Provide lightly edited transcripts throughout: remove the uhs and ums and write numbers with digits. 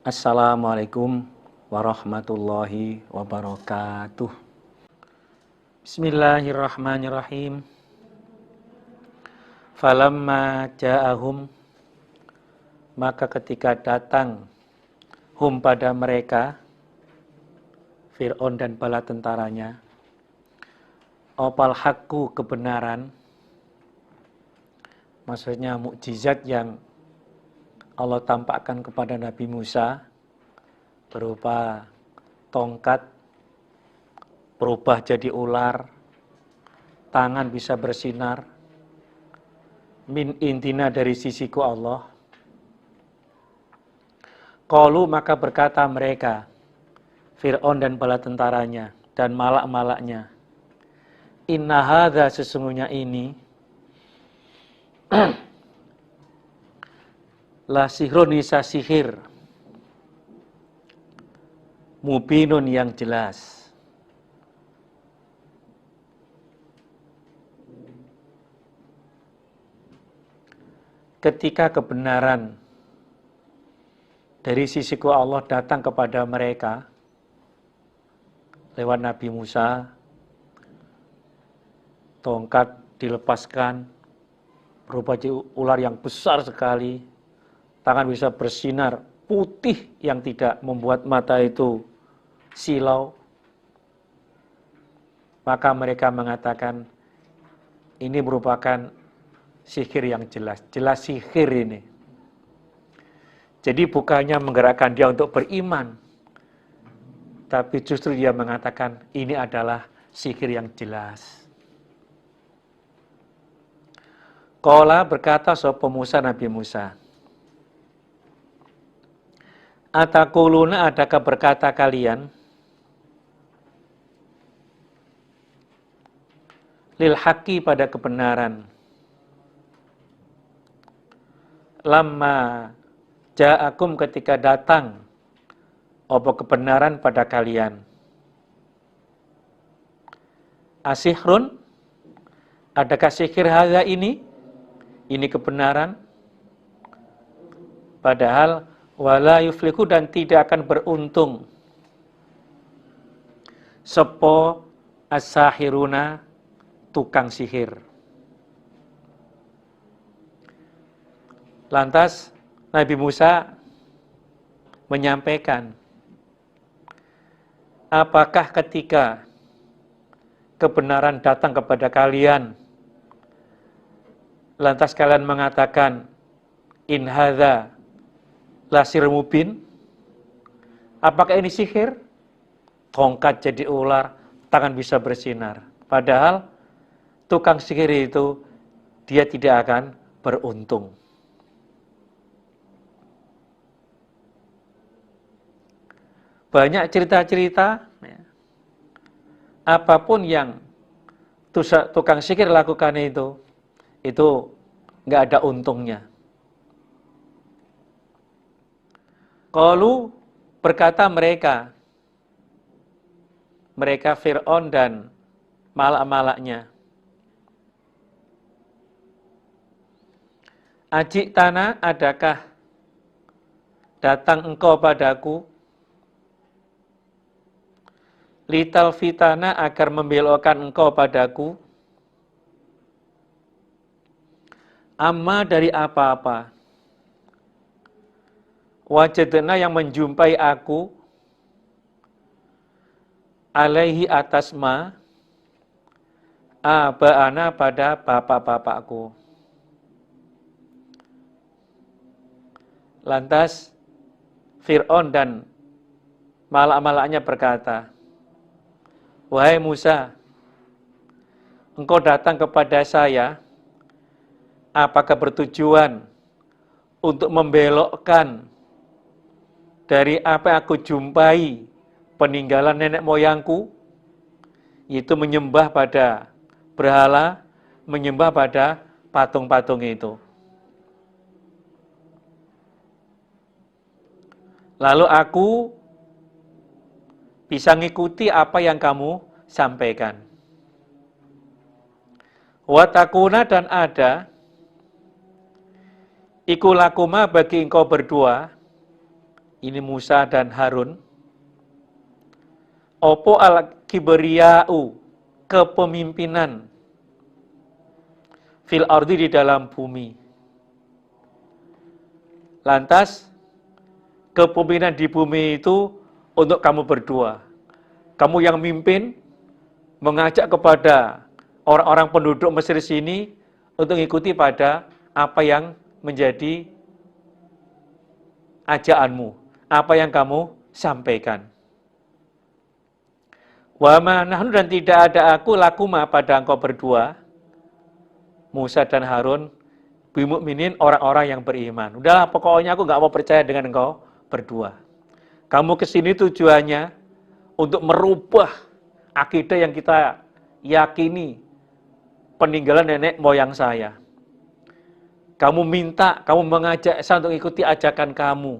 Assalamualaikum warahmatullahi wabarakatuh. Bismillahirrahmanirrahim. Falamma ja'ahum, maka ketika datang hum pada mereka, Fir'aun dan bala tentaranya, opal haqqu kebenaran, maksudnya mukjizat yang Allah tampakkan kepada Nabi Musa berupa tongkat berubah jadi ular, tangan bisa bersinar, min intina dari sisiku Allah. Qalu maka berkata mereka, Fir'aun dan bala tentaranya dan malak-malaknya, inna hadza sesungguhnya ini la sihronisa sihir mubinun yang jelas. Ketika kebenaran dari sisiku Allah datang kepada mereka lewat Nabi Musa, tongkat dilepaskan berubah jadi ular yang besar sekali, tangan bisa bersinar putih yang tidak membuat mata itu silau. Maka mereka mengatakan ini merupakan sihir yang jelas. Jelas sihir ini. Jadi bukannya menggerakkan dia untuk beriman, tapi justru dia mengatakan ini adalah sihir yang jelas. Qala berkata sapa Musa Nabi Musa, Atakuluna adakah berkata kalian lil haqqi pada kebenaran, lamma ja'akum ketika datang apa kebenaran pada kalian, asihrun adakah sihir hadza ini kebenaran, padahal wala yuflihu dan tidak akan beruntung sepo as-sahiruna tukang sihir. Lantas Nabi Musa menyampaikan, apakah ketika kebenaran datang kepada kalian, lantas kalian mengatakan in hadza lasir mubin, apakah ini sihir? Tongkat jadi ular, tangan bisa bersinar. Padahal tukang sihir itu dia tidak akan beruntung. Banyak cerita-cerita, apapun yang tukang sihir lakukan itu nggak ada untungnya. Qalu berkata mereka Fir'aun dan malak-malaknya, Ajik tanah adakah datang engkau padaku, lital fitana agar membelokkan engkau padaku, amma dari apa-apa, wajadna yang menjumpai aku, alaihi atas ma, aba'ana pada bapak-bapakku. Lantas Fir'aun dan malak-malaknya berkata, wahai Musa, engkau datang kepada saya, apakah bertujuan untuk membelokkan dari apa yang aku jumpai peninggalan nenek moyangku, yaitu menyembah pada berhala, menyembah pada patung-patung itu. Lalu aku bisa ngikuti apa yang kamu sampaikan. Watakuna dan ada iku lakuma bagi engkau berdua ini Musa dan Harun, opo al-kibriya'u, kepemimpinan, fil ardi, di dalam bumi. Lantas, kepemimpinan di bumi itu untuk kamu berdua. Kamu yang mimpin, mengajak kepada orang-orang penduduk Mesir sini untuk mengikuti pada apa yang menjadi ajaanmu, apa yang kamu sampaikan. Wa ma nahnu, dan tidak ada aku lakuma pada engkau berdua, Musa dan Harun, bimukminin, orang-orang yang beriman. Udahlah, pokoknya aku nggak mau percaya dengan engkau berdua. Kamu kesini tujuannya untuk merubah akidah yang kita yakini, peninggalan nenek moyang saya. Kamu mengajak saya untuk ikuti ajakan kamu.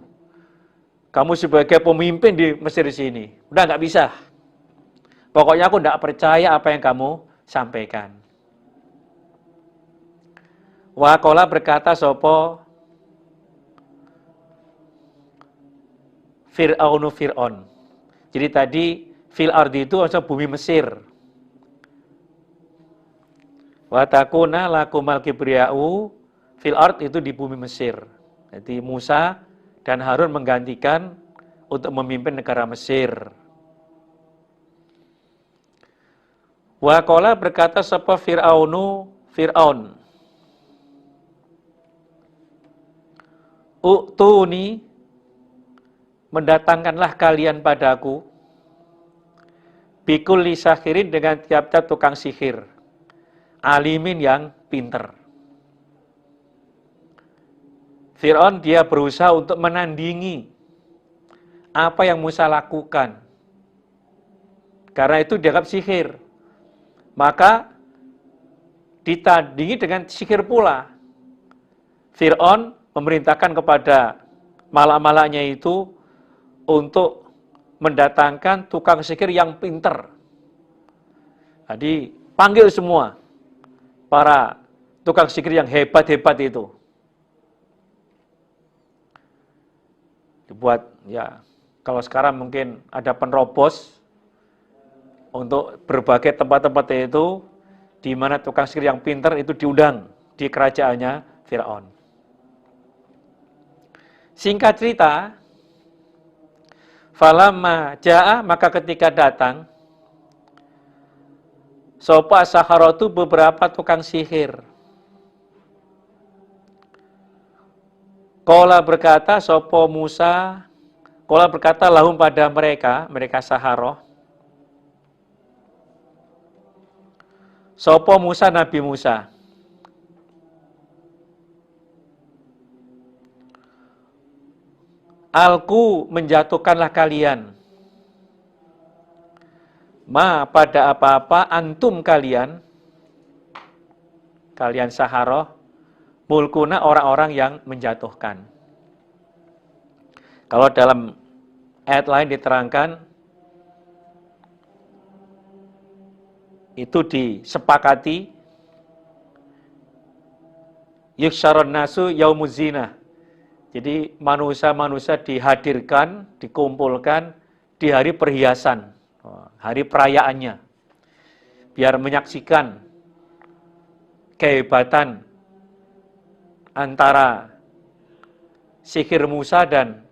Kamu sebagai pemimpin di Mesir sini. Udah nggak bisa. Pokoknya aku nggak percaya apa yang kamu sampaikan. Waqala, berkata sopo Fir'aunu Fir'aun. Jadi tadi fil ardi itu maksudnya bumi Mesir. Wa takuna lakumal kibriya'u fil ard, itu di bumi Mesir. Jadi Musa dan Harun menggantikan untuk memimpin negara Mesir. Wa qala, berkata sapa Fir'aunu Fir'aun, u'tuni, mendatangkanlah kalian padaku, bikulli sahirin, dengan tiap-tiap tukang sihir, alimin, yang pinter. Fir'aun dia berusaha untuk menandingi apa yang Musa lakukan. Karena itu dianggap sihir. Maka ditandingi dengan sihir pula. Fir'aun memerintahkan kepada malak-malaknya itu untuk mendatangkan tukang sihir yang pinter. Jadi panggil semua para tukang sihir yang hebat-hebat itu. Dibuat, ya, kalau sekarang mungkin ada penerobos untuk berbagai tempat-tempat itu, di mana tukang sihir yang pinter itu diundang di kerajaannya Fir'aun. Singkat cerita, falamma ja'a, maka ketika datang, sopa saharatu, beberapa tukang sihir. Qala, berkata sopo Musa, qala, berkata lahum, pada mereka saharoh, sopo Musa, Nabi Musa, alku, menjatuhkanlah kalian, ma, pada apa-apa, antum, kalian saharoh, mulkuna, orang-orang yang menjatuhkan. Kalau dalam ayat lain diterangkan, itu disepakati, yuksharon nasu yaumuz zinah. Jadi manusia-manusia dihadirkan, dikumpulkan di hari perhiasan, hari perayaannya, biar menyaksikan kehebatan antara sihir Musa dan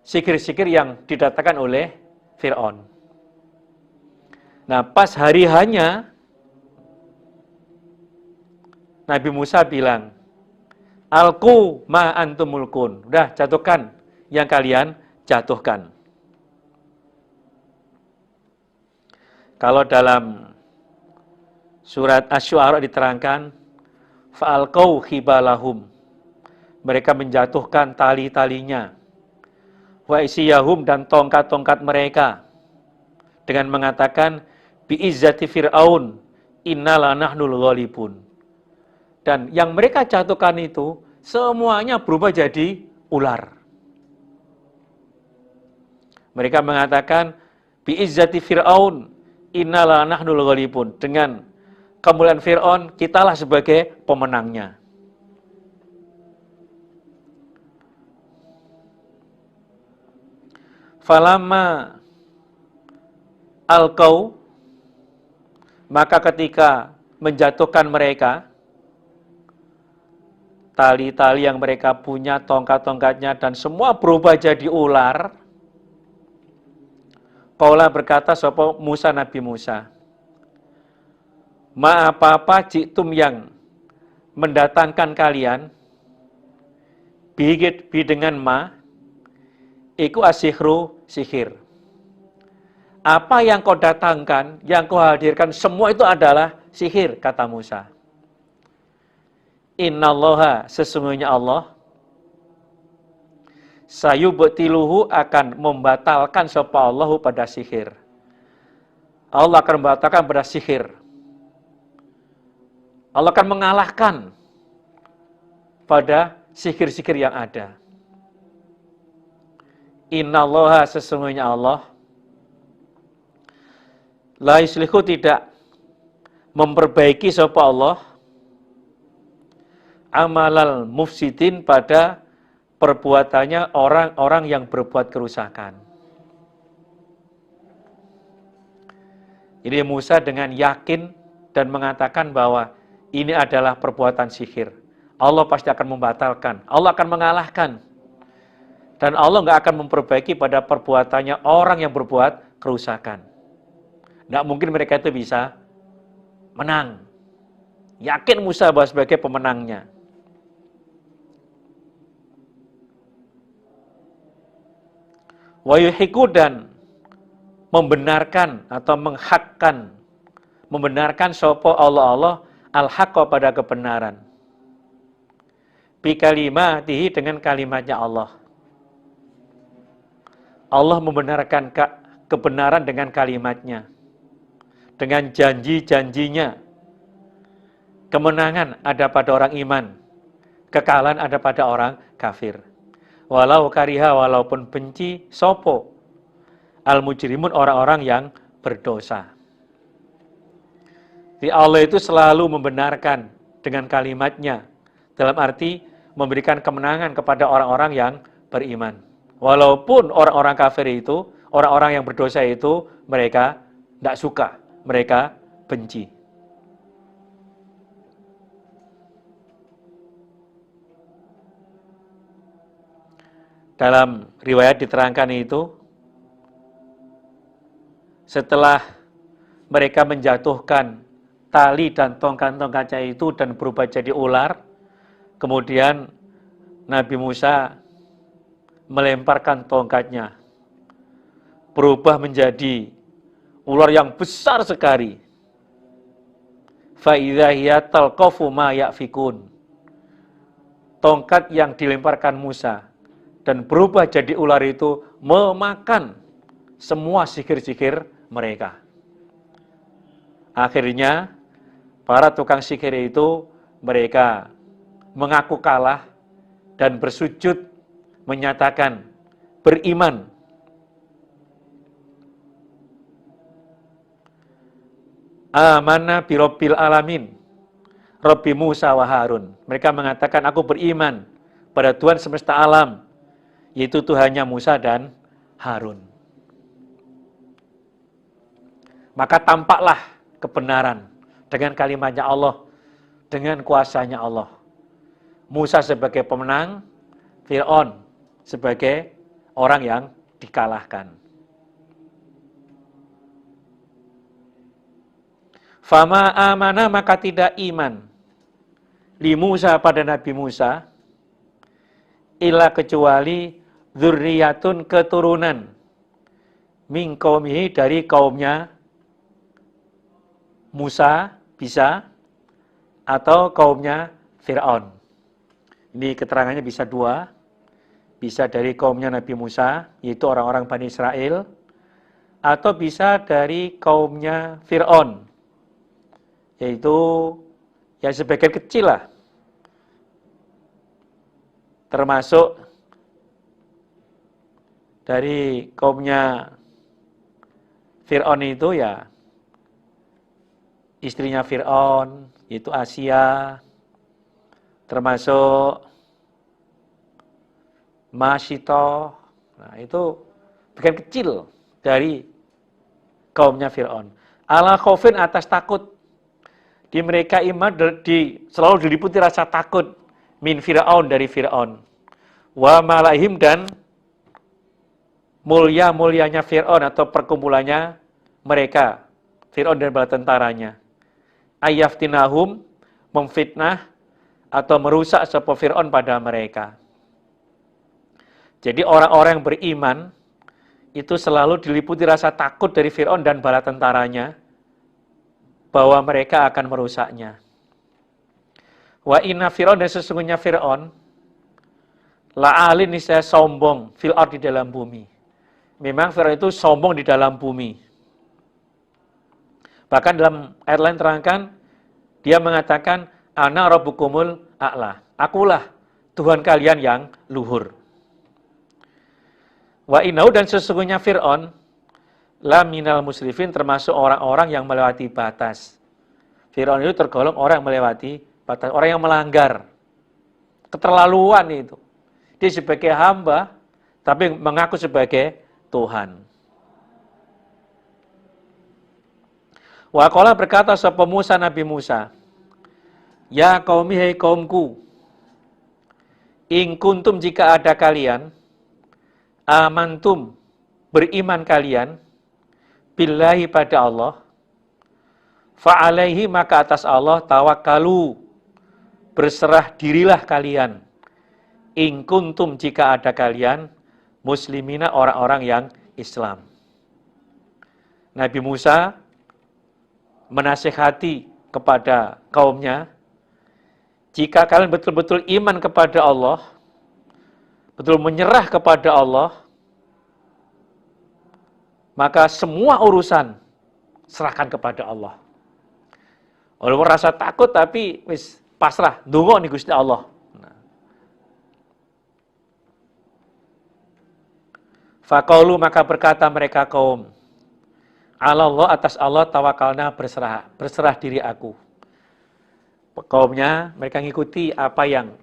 sihir-sihir yang didatangkan oleh Fir'aun. Nah, pas hari hanya, Nabi Musa bilang, alku ma antum mulkun. Udah, jatuhkan yang kalian jatuhkan. Kalau dalam surat Asy-Syu'ara diterangkan, fa'alqau khibalahum, mereka menjatuhkan tali-talinya, wa isiyahum, dan tongkat-tongkat mereka, dengan mengatakan, bi'izzati Fir'aun, innala nahnul ghalibun. Dan yang mereka jatuhkan itu semuanya berubah jadi ular. Mereka mengatakan, bi'izzati Fir'aun, innala nahnul ghalibun. Dengan kemuliaan Fir'aun, kitalah sebagai pemenangnya. Falamma alqau, maka ketika menjatuhkan mereka, tali-tali yang mereka punya, tongkat-tongkatnya, dan semua berubah jadi ular. Qala berkata sapa Musa, Nabi Musa, ma apa-apa jitum yang mendatangkan kalian, bi dengan ma, iku asihru, sihir. Apa yang kau datangkan, yang kau hadirkan, semua itu adalah sihir, kata Musa. Innallaha, sesungguhnya Allah, sayubtiluhu, akan membatalkan sapa Allahu pada sihir. Allah akan membatalkan pada sihir. Allah akan mengalahkan pada sihir-sihir yang ada. Innallaha, sesungguhnya Allah, la yuslihu, tidak memperbaiki sapa Allah amalal mufsidin, pada perbuatannya orang-orang yang berbuat kerusakan. Jadi Musa dengan yakin dan mengatakan bahwa ini adalah perbuatan sihir. Allah pasti akan membatalkan, Allah akan mengalahkan. Dan Allah nggak akan memperbaiki pada perbuatannya orang yang berbuat kerusakan. Nggak mungkin mereka itu bisa menang. Yakin Musa bahwa sebagai pemenangnya. Wa yuhiku, dan membenarkan atau menghakkan, membenarkan sapa Allah al-haqqa, pada kebenaran. Bi kalimatihi, dengan kalimatnya Allah. Allah membenarkan kebenaran dengan kalimatnya, dengan janji-janjinya. Kemenangan ada pada orang iman, kekalahan ada pada orang kafir. Walau kariha, walaupun benci, sopo al-mujrimun, orang-orang yang berdosa. Jadi Allah itu selalu membenarkan dengan kalimatnya, dalam arti memberikan kemenangan kepada orang-orang yang beriman. Walaupun orang-orang kafir itu, orang-orang yang berdosa itu, mereka tidak suka, mereka benci. Dalam riwayat diterangkan itu, setelah mereka menjatuhkan tali dan tongkat-tongkatnya itu dan berubah jadi ular, kemudian Nabi Musa melemparkan tongkatnya, berubah menjadi ular yang besar sekali. Fa idza hiya talqafu ma yafikun. Tongkat yang dilemparkan Musa dan berubah jadi ular itu memakan semua sihir-sihir mereka. Akhirnya para tukang sihir itu, mereka mengaku kalah dan bersujud menyatakan beriman. Amanna bi rabbil alamin, Rabbi Musa wa Harun. Mereka mengatakan, aku beriman pada Tuhan semesta alam, yaitu Tuhannya Musa dan Harun. Maka tampaklah kebenaran dengan kalimatnya Allah, dengan kuasanya Allah. Musa sebagai pemenang, Fir'aun sebagai orang yang dikalahkan. Fama amana, maka tidak iman li Musa, pada Nabi Musa, illa kecuali dzurriyatun, keturunan, min qaumihi, dari kaumnya Musa, bisa, atau kaumnya Fir'aun. Ini keterangannya bisa dua, bisa dari kaumnya Nabi Musa, yaitu orang-orang Bani Israel, atau bisa dari kaumnya Fir'aun, yaitu ya sebagian kecil lah, termasuk dari kaumnya Fir'aun itu ya istrinya Fir'aun, yaitu Asia, termasuk Masyitoh. Nah, itu bagian kecil dari kaumnya Fir'aun. Ala khaufin atas takut. Di mereka iman selalu diliputi rasa takut min Fir'aun dari Fir'aun. Wa malaihim dan mulia-mulianya Fir'aun atau perkumpulannya mereka, Fir'aun dan bala tentaranya. Ayaftinahum, memfitnah atau merusak sapa Fir'aun pada mereka. Jadi orang-orang yang beriman itu selalu diliputi rasa takut dari Fir'aun dan bala tentaranya bahwa mereka akan merusaknya. Wa inna Fir'aun, dan sesungguhnya Fir'aun la'alin, niscaya sombong fil ard, di dalam bumi. Memang Fir'aun itu sombong di dalam bumi. Bahkan dalam ayat lain terangkan, dia mengatakan, ana rabbukumul a'la. Akulah Tuhan kalian yang luhur. Wa innahu, dan sesungguhnya Fir'aun la minal musrifin, termasuk orang-orang yang melewati batas. Fir'aun itu tergolong orang yang melewati batas, orang yang melanggar. Keterlaluan itu. Dia sebagai hamba, tapi mengaku sebagai Tuhan. Wa qala, berkata sapa Musa, Nabi Musa, ya qaumi, hai kaumku, in kuntum, jika ada kalian, amantum, beriman kalian, billahi, pada Allah, fa'alaihi, maka atas Allah, tawakkalu, berserah dirilah kalian, in kuntum, jika ada kalian, muslimina, orang-orang yang Islam. Nabi Musa menasihati kepada kaumnya, jika kalian betul-betul iman kepada Allah, betul menyerah kepada Allah, maka semua urusan serahkan kepada Allah. Walaupun rasa takut, tapi wis pasrah, ndonga ning Gusti Allah. Faqaulu, maka berkata mereka kaum, Allah, atas Allah tawakalna, berserah diri aku. Kaumnya mereka ngikuti apa yang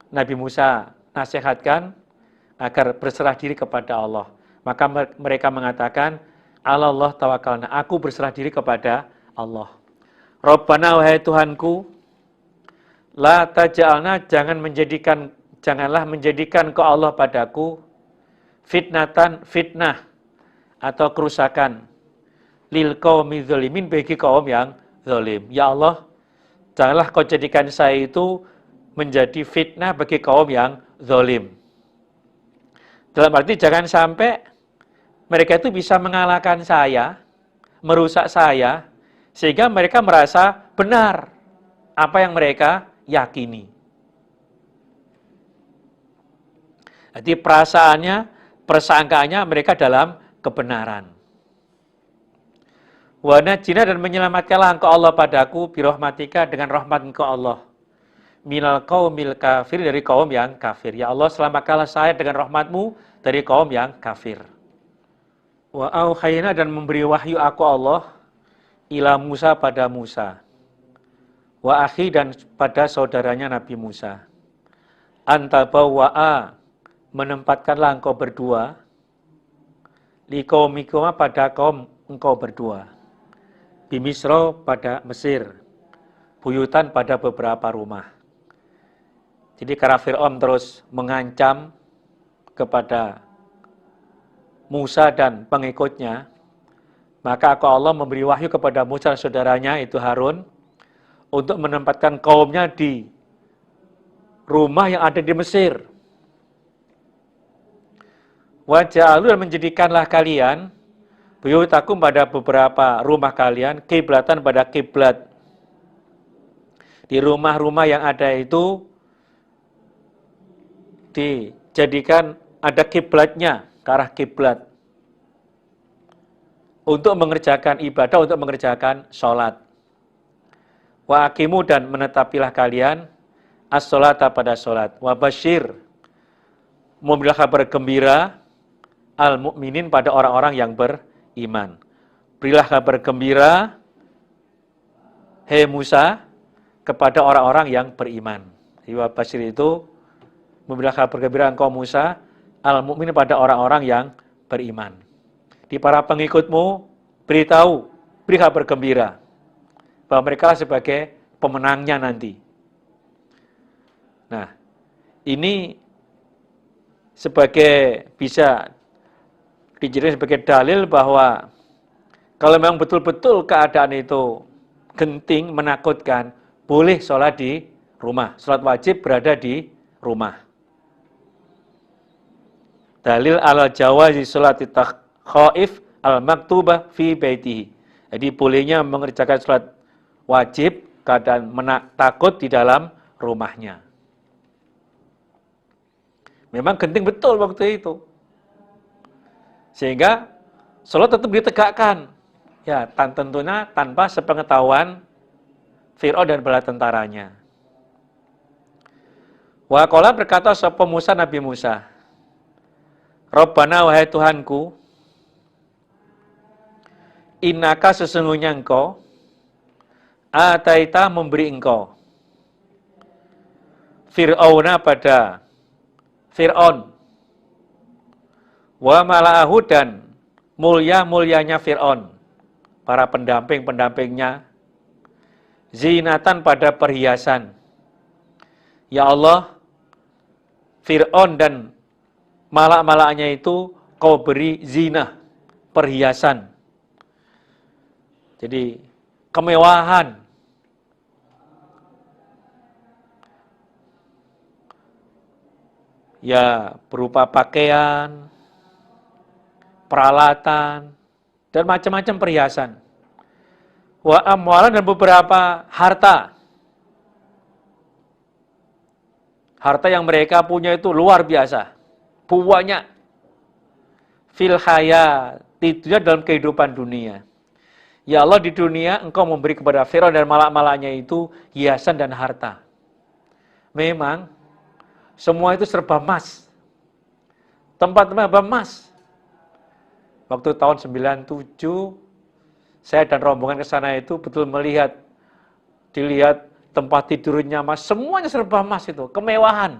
Nabi Musa nasihatkan agar berserah diri kepada Allah. Maka mereka mengatakan, Allah tawakalna, aku berserah diri kepada Allah. Rabbana, wahai Tuhanku, la taj'alna, janganlah menjadikan kau Allah padaku fitnah atau kerusakan lil qaumi dzalimin, bagi kaum yang zalim. Ya Allah, janganlah kau jadikan saya itu menjadi fitnah bagi kaum yang zalim. Dalam arti jangan sampai mereka itu bisa mengalahkan saya, merusak saya, sehingga mereka merasa benar apa yang mereka yakini. Jadi persangkaannya mereka dalam kebenaran. Wa najina, dan menyelamatkanlah engkau Allah padaku, birahmatika, dengan rahmat engkau Allah, minal qaumil kafir, dari kaum yang kafir. Ya Allah, selamatkanlah saya dengan rahmatmu dari kaum yang kafir. Wa auhayna, dan memberi wahyu aku Allah, ila Musa, pada Musa, wa akhi, dan pada saudaranya Nabi Musa, antabawwa'a, menempatkanlah engkau berdua, liqaumikuma, pada kaum engkau berdua, bimisro, pada Mesir, buyutan, pada beberapa rumah. Jadi karena Fir'aun terus mengancam kepada Musa dan pengikutnya, maka Allah memberi wahyu kepada Musa dan saudaranya itu Harun untuk menempatkan kaumnya di rumah yang ada di Mesir. Waja'alu, dan menjadikanlah kalian buyutakum, pada beberapa rumah kalian, kiblatan, pada kiblat. Di rumah-rumah yang ada itu dijadikan ada kiblatnya, ke arah kiblat, untuk mengerjakan ibadah, untuk mengerjakan sholat. Wa aqimu, dan menetapilah kalian as-sholata, pada sholat. Wa basyir, memberilah kabar gembira al-mu'minin, pada orang-orang yang beriman. Berilah kabar gembira, hei Musa, kepada orang-orang yang beriman. Jadi wa basyir itu memberilah kabar gembira engkau Musa al-mu'minin, pada orang-orang yang beriman. Di para pengikutmu, beritahu, beri kabar gembira bahwa mereka sebagai pemenangnya nanti. Nah, ini sebagai bisa dijadikan sebagai dalil bahwa kalau memang betul-betul keadaan itu genting, menakutkan, boleh sholat di rumah. Sholat wajib berada di rumah. Dalil ala jawazi sholati khaif al-maktubah fi baitihi. Jadi bolehnya mengerjakan sholat wajib keadaan takut di dalam rumahnya. Memang genting betul waktu itu. Sehingga sholat tetap ditegakkan. Ya, tentunya tanpa sepengetahuan Fir'aun dan bala tentaranya. Wa qala berkata sapa Musa Nabi Musa, Rabbana wahai Tuhanku, innaka sesungguhnya engkau, ataita memberi engkau, Fir'auna pada Fir'aun, wa mala'ahu dan mulia-mulianya Fir'aun, para pendamping-pendampingnya, zinatan pada perhiasan. Ya Allah, Fir'aun dan malak-malaknya itu kau beri zina, perhiasan. Jadi kemewahan. Ya, berupa pakaian, peralatan, dan macam-macam perhiasan. Wa amwalan dan beberapa harta. Harta yang mereka punya itu luar biasa. Banyak. Fil hayatiddunya dalam kehidupan dunia. Ya Allah, di dunia engkau memberi kepada Fir'aun dan malak-malaknya itu hiasan dan harta. Memang semua itu serba emas. Tempat-tempat emas. Waktu tahun 97, saya dan rombongan ke sana itu betul dilihat tempat tidurnya emas, semuanya serba emas itu, kemewahan.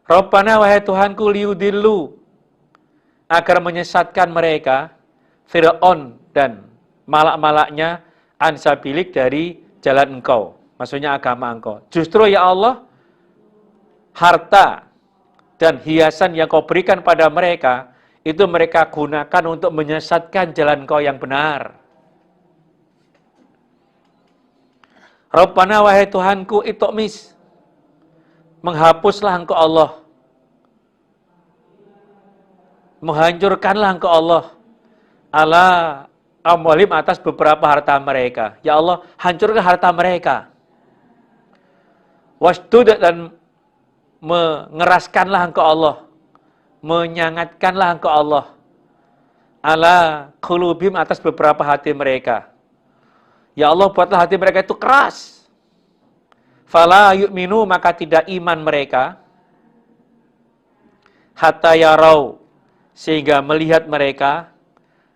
Rabbana wahai Tuhanku liyudillu, agar menyesatkan mereka, Fir'aun dan malak-malaknya, ansabilik dari jalan engkau, maksudnya agama engkau. Justru ya Allah, harta dan hiasan yang kau berikan pada mereka, itu mereka gunakan untuk menyesatkan jalan kau yang benar. Rabbana wahai Tuhanku itokmis, menghapuslah engkau Allah, menghancurkanlah engkau Allah, ala amwalim atas beberapa harta mereka. Ya Allah, hancurkan harta mereka. Wasdud dan mengeraskanlah engkau Allah, menyangatkanlah engkau Allah, ala qulubihim atas beberapa hati mereka. Ya Allah, buatlah hati mereka itu keras. Fala yu'minu, maka tidak iman mereka. Hatta yarau, sehingga melihat mereka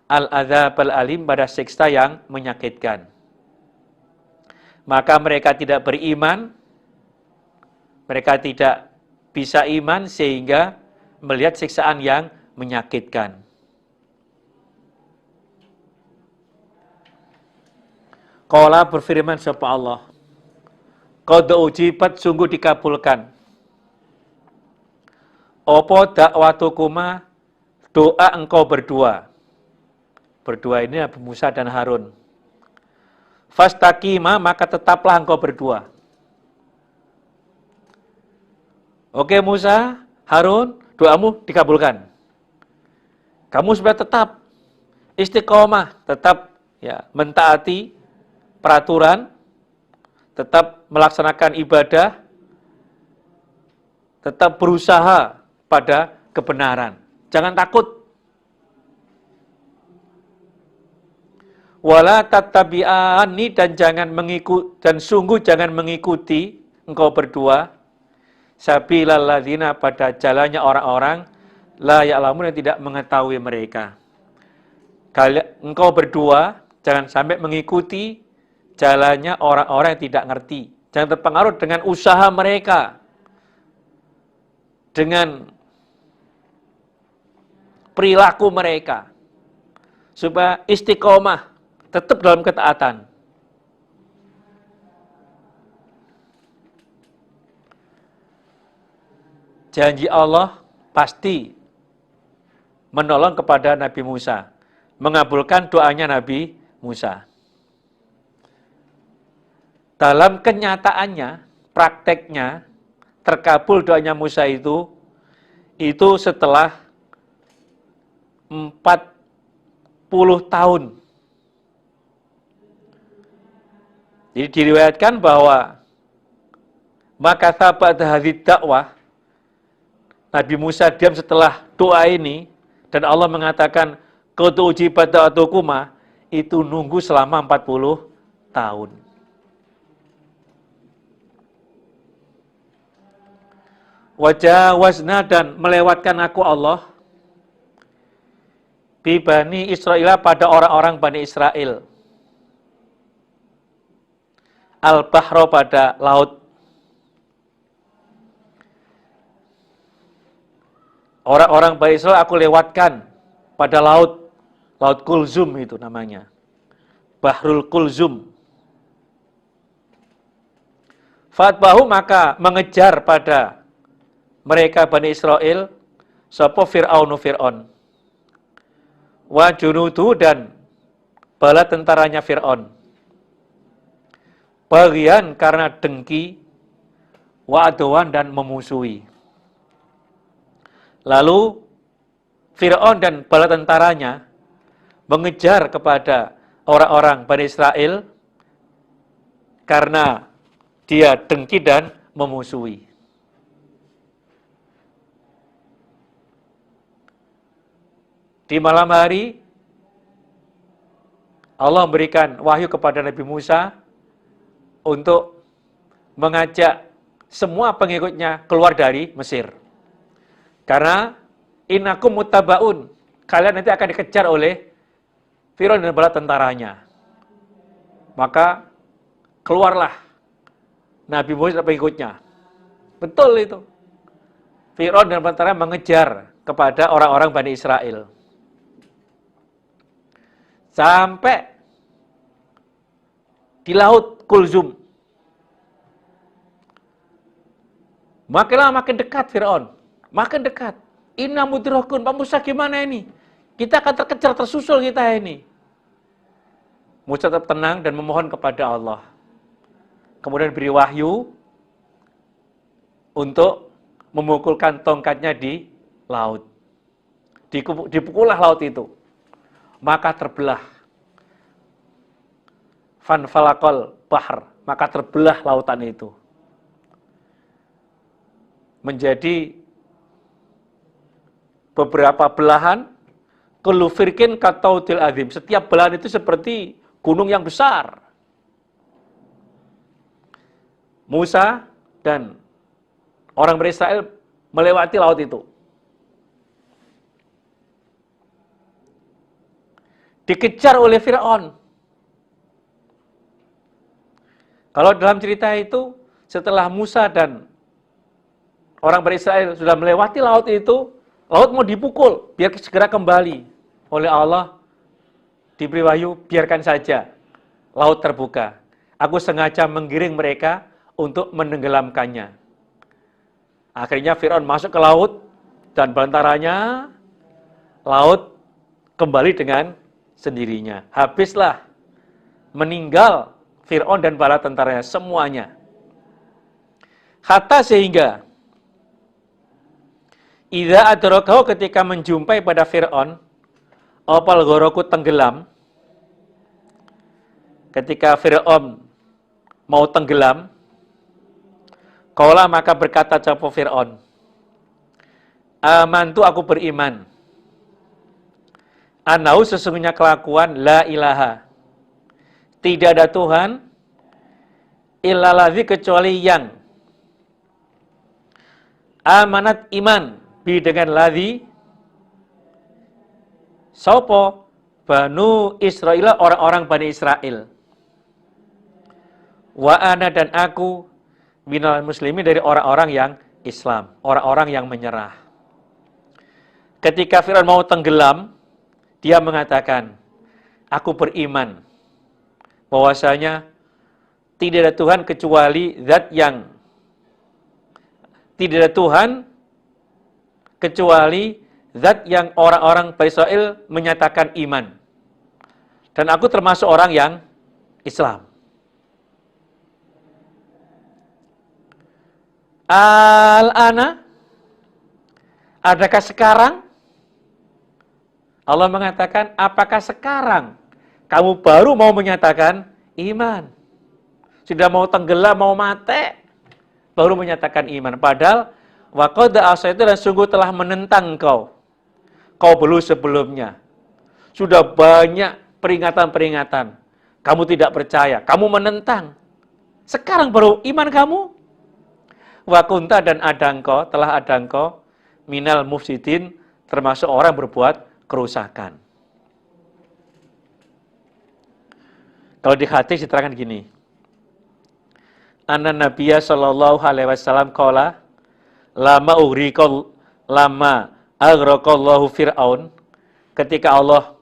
al-adzab al-alim, pada siksa yang menyakitkan. Maka mereka tidak beriman, mereka tidak bisa iman sehingga melihat siksaan yang menyakitkan. Qala berfirman sapa Allah, qad ujibat, sungguh dikabulkan. Opo dakwatukuma, doa engkau berdua. Berdua ini Abu Musa dan Harun. Fastaqima, maka tetaplah engkau berdua. Oke Musa, Harun, doamu dikabulkan. Kamu supaya tetap istiqomah, tetap ya mentaati peraturan, tetap melaksanakan ibadah, tetap berusaha pada kebenaran. Jangan takut. Wala tattabi'ani, dan jangan mengikuti, dan sungguh jangan mengikuti engkau berdua sabilal ladzina, pada jalannya orang-orang la ya'lamun, yang tidak mengetahui mereka. Engkau berdua jangan sampai mengikuti jalannya orang-orang yang tidak ngerti. Jangan terpengaruh dengan usaha mereka, dengan perilaku mereka. Supaya istiqomah, tetap dalam ketaatan. Janji Allah pasti menolong kepada Nabi Musa, mengabulkan doanya Nabi Musa. Dalam kenyataannya, prakteknya, terkabul doanya Musa itu setelah 40 tahun. Jadi diriwayatkan bahwa maka sahabat hadits dakwah, Nabi Musa diam setelah doa ini, dan Allah mengatakan, qad ujibat da'watukuma, itu nunggu selama 40 tahun. Wajawazna, dan melewatkan aku Allah, bi Bani Israel, pada orang-orang Bani Israel, al-bahro, pada laut. Orang-orang Bani Israel aku lewatkan pada laut Kulzum itu namanya. Bahrul Kulzum. Fatbahu, maka mengejar pada mereka Bani Israel sapa Fir'aun. Wa junudu, dan bala tentaranya Fir'aun. Bagian karena dengki, wa adwan, dan memusuhi. Lalu Fir'aun dan bala tentaranya mengejar kepada orang-orang Bani Israel karena dia dengki dan memusuhi. Di malam hari, Allah memberikan wahyu kepada Nabi Musa untuk mengajak semua pengikutnya keluar dari Mesir. Karena innakum muttabaun, kalian nanti akan dikejar oleh Firaun dan bala tentaranya. Maka keluarlah Nabi Musa dan pengikutnya. Betul itu. Firaun dan bala tentara mengejar kepada orang-orang Bani Israel. Sampai di laut Kulzum. Makin dekat Fir'aun. Makin dekat. Inna mudrakun, Pak Musa gimana ini? Kita akan terkejar, tersusul kita ini. Musa tetap tenang dan memohon kepada Allah. Kemudian beri wahyu untuk memukulkan tongkatnya di laut. Dipukullah laut itu. Maka terbelah. Fanfalaqal bahr, maka terbelah lautan itu. Menjadi beberapa belahan, kullu firqin katautil azim. Setiap belahan itu seperti gunung yang besar. Musa dan orang Bani Israel melewati laut itu. Dikejar oleh Fir'aun. Kalau dalam cerita itu, setelah Musa dan orang Bani Israel sudah melewati laut itu, laut mau dipukul, biar segera kembali. Oleh Allah, diberi wahyu, biarkan saja laut terbuka. Aku sengaja menggiring mereka untuk menenggelamkannya. Akhirnya Fir'aun masuk ke laut, dan bantarannya, laut kembali dengan sendirinya. Habislah, meninggal Fir'aun dan bala tentaranya, semuanya. Hatta sehingga idza adrakahu, ketika menjumpai pada Fir'aun, opal goroku, tenggelam. Ketika Fir'aun mau tenggelam, qala, maka berkata sapa Fir'aun, amantu, aku beriman. Anau, sesungguhnya kelakuan, la ilaha, tidak ada Tuhan, illallazi, kecuali yang amanat iman, bi dengan ladzi, sopo, Banu Israel, orang-orang Bani Israel. Wa ana, dan aku, minal muslimin, dari orang-orang yang Islam, orang-orang yang menyerah. Ketika Fir'aun mau tenggelam, dia mengatakan, aku beriman bahwasanya tidak ada Tuhan kecuali zat yang tidak ada Tuhan kecuali zat yang orang-orang Bani Israel menyatakan iman. Dan aku termasuk orang yang Islam. Al-ana, adakah sekarang? Allah mengatakan, apakah sekarang kamu baru mau menyatakan iman? Sudah mau tenggelam, mau mati, baru menyatakan iman. Padahal, waqada asaitu, dan sungguh telah menentang kau belum sebelumnya. Sudah banyak peringatan-peringatan. Kamu tidak percaya, kamu menentang. Sekarang baru iman kamu? Wa kunta, dan telah ada engkau minal mufsidin, termasuk orang berbuat kerusakan. Kalau di hadis diterangkan gini. Anna Nabiya sallallahu alaihi wasallam qala lama aghraqallahu Fir'aun, ketika Allah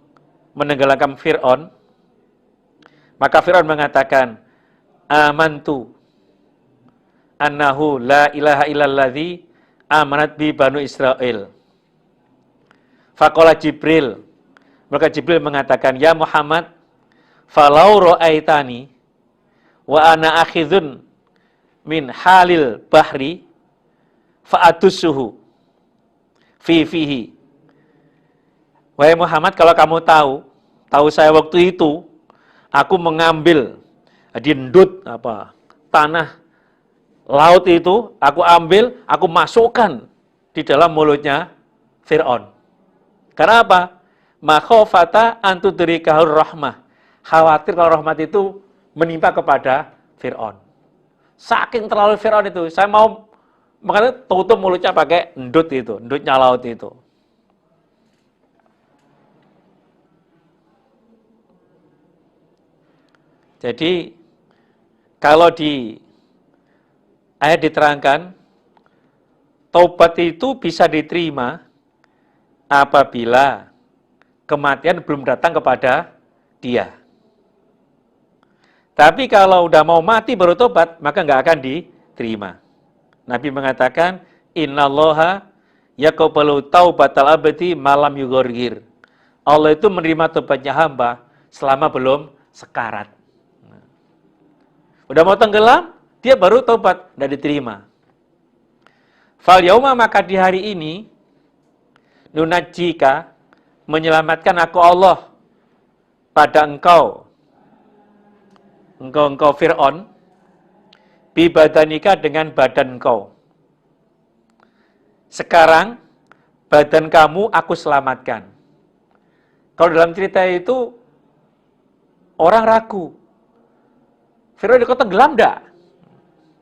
menenggelamkan Fir'aun, maka Fir'aun mengatakan, amantu annahu la ilaha illalladzi amanat bi banu Israel. Faqala Jibril, maka Jibril mengatakan, ya Muhammad, falau ra'aitani wa ana akhidhun min halil bahri fa'atussuhu fihi. Wahai Muhammad, kalau kamu tahu saya waktu itu, aku mengambil di endut tanah laut itu, aku ambil, aku masukkan di dalam mulutnya Fir'aun. Karena apa? Makhofata antudrikahur rahmah. Khawatir kalau rahmat itu menimpa kepada Fir'aun. Saking terlalu Fir'aun itu, saya mau makanya tutup mulutnya pakai endut itu, endutnya laut itu. Jadi kalau di ayat diterangkan, taubat itu bisa diterima apabila kematian belum datang kepada dia. Tapi kalau udah mau mati baru tobat, maka nggak akan diterima. Nabi mengatakan, innallaha yaqbalu taubatal abdi malam yughargir. Allah itu menerima tobatnya hamba selama belum sekarat. Udah mau tenggelam, dia baru tobat, tidak diterima. Fal yauma, maka di hari ini, nunajjika, menyelamatkan aku Allah pada engkau Fir'aun, bibadanika, dengan badan engkau. Sekarang, badan kamu aku selamatkan. Kalau dalam cerita itu, orang ragu. Fir'aun itu tenggelam enggak?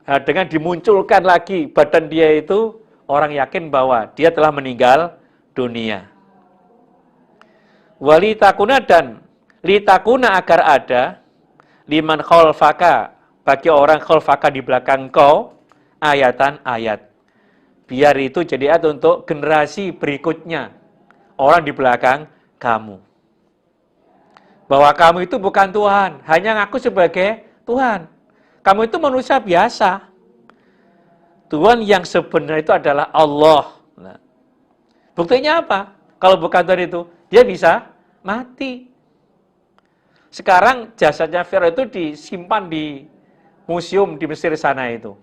Nah, dengan dimunculkan lagi badan dia itu, orang yakin bahwa dia telah meninggal dunia. Walitakuna, dan litakuna, agar ada liman khalfaka, bagi orang khalfaka di belakang kau, ayatan ayat. Biar itu jadi ayat untuk generasi berikutnya, orang di belakang kamu. Bahwa kamu itu bukan Tuhan, hanya ngaku sebagai Tuhan. Kamu itu manusia biasa. Tuhan yang sebenarnya itu adalah Allah. Nah, buktinya apa? Kalau bukan Tuhan itu, dia bisa mati. Sekarang jasadnya Fir'aun itu disimpan di museum di Mesir sana itu.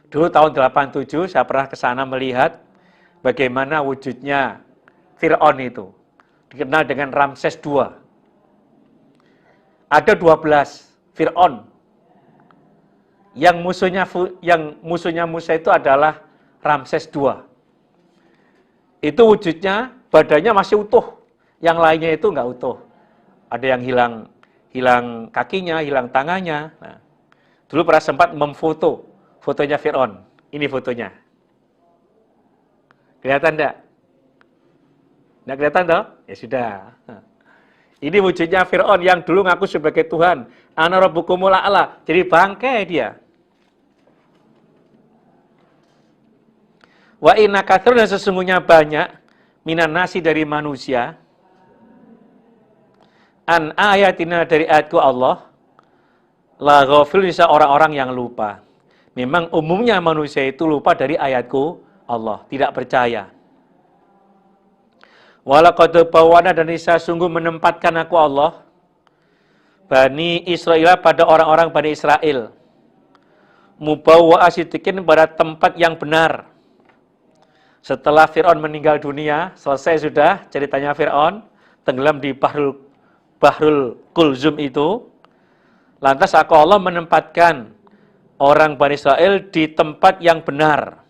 Dulu tahun 87 saya pernah ke sana melihat bagaimana wujudnya Fir'aun itu. Dikenal dengan Ramses II. Ada 12 Fir'aun. Yang musuhnya Musa itu adalah Ramses II. Itu wujudnya, badannya masih utuh. Yang lainnya itu enggak utuh. Ada yang hilang kakinya, hilang tangannya. Nah, dulu pernah sempat memfoto fotonya Fir'aun. Ini fotonya. Kelihatan enggak? Enggak kelihatan toh? Ya sudah. Nah, ini wujudnya Fir'aun yang dulu ngaku sebagai Tuhan. Ana rabbukumul a'la. Jadi bangkai dia. Wa inna katsirun, dan sesungguhnya banyak minan nasi dari manusia, an ayatina dari ayatku Allah, la ghafil bisa orang-orang yang lupa. Memang umumnya manusia itu lupa dari ayatku Allah, tidak percaya. Walaqad bawana dan Isa sungguh menempatkan aku Allah, Bani Israel pada orang-orang Bani Israel. Mubawwa asidikin pada tempat yang benar. Setelah Fir'aun meninggal dunia, selesai sudah ceritanya Fir'aun, tenggelam di Bahrul Kulzum itu. Lantas aku Allah menempatkan orang Bani Israel di tempat yang benar.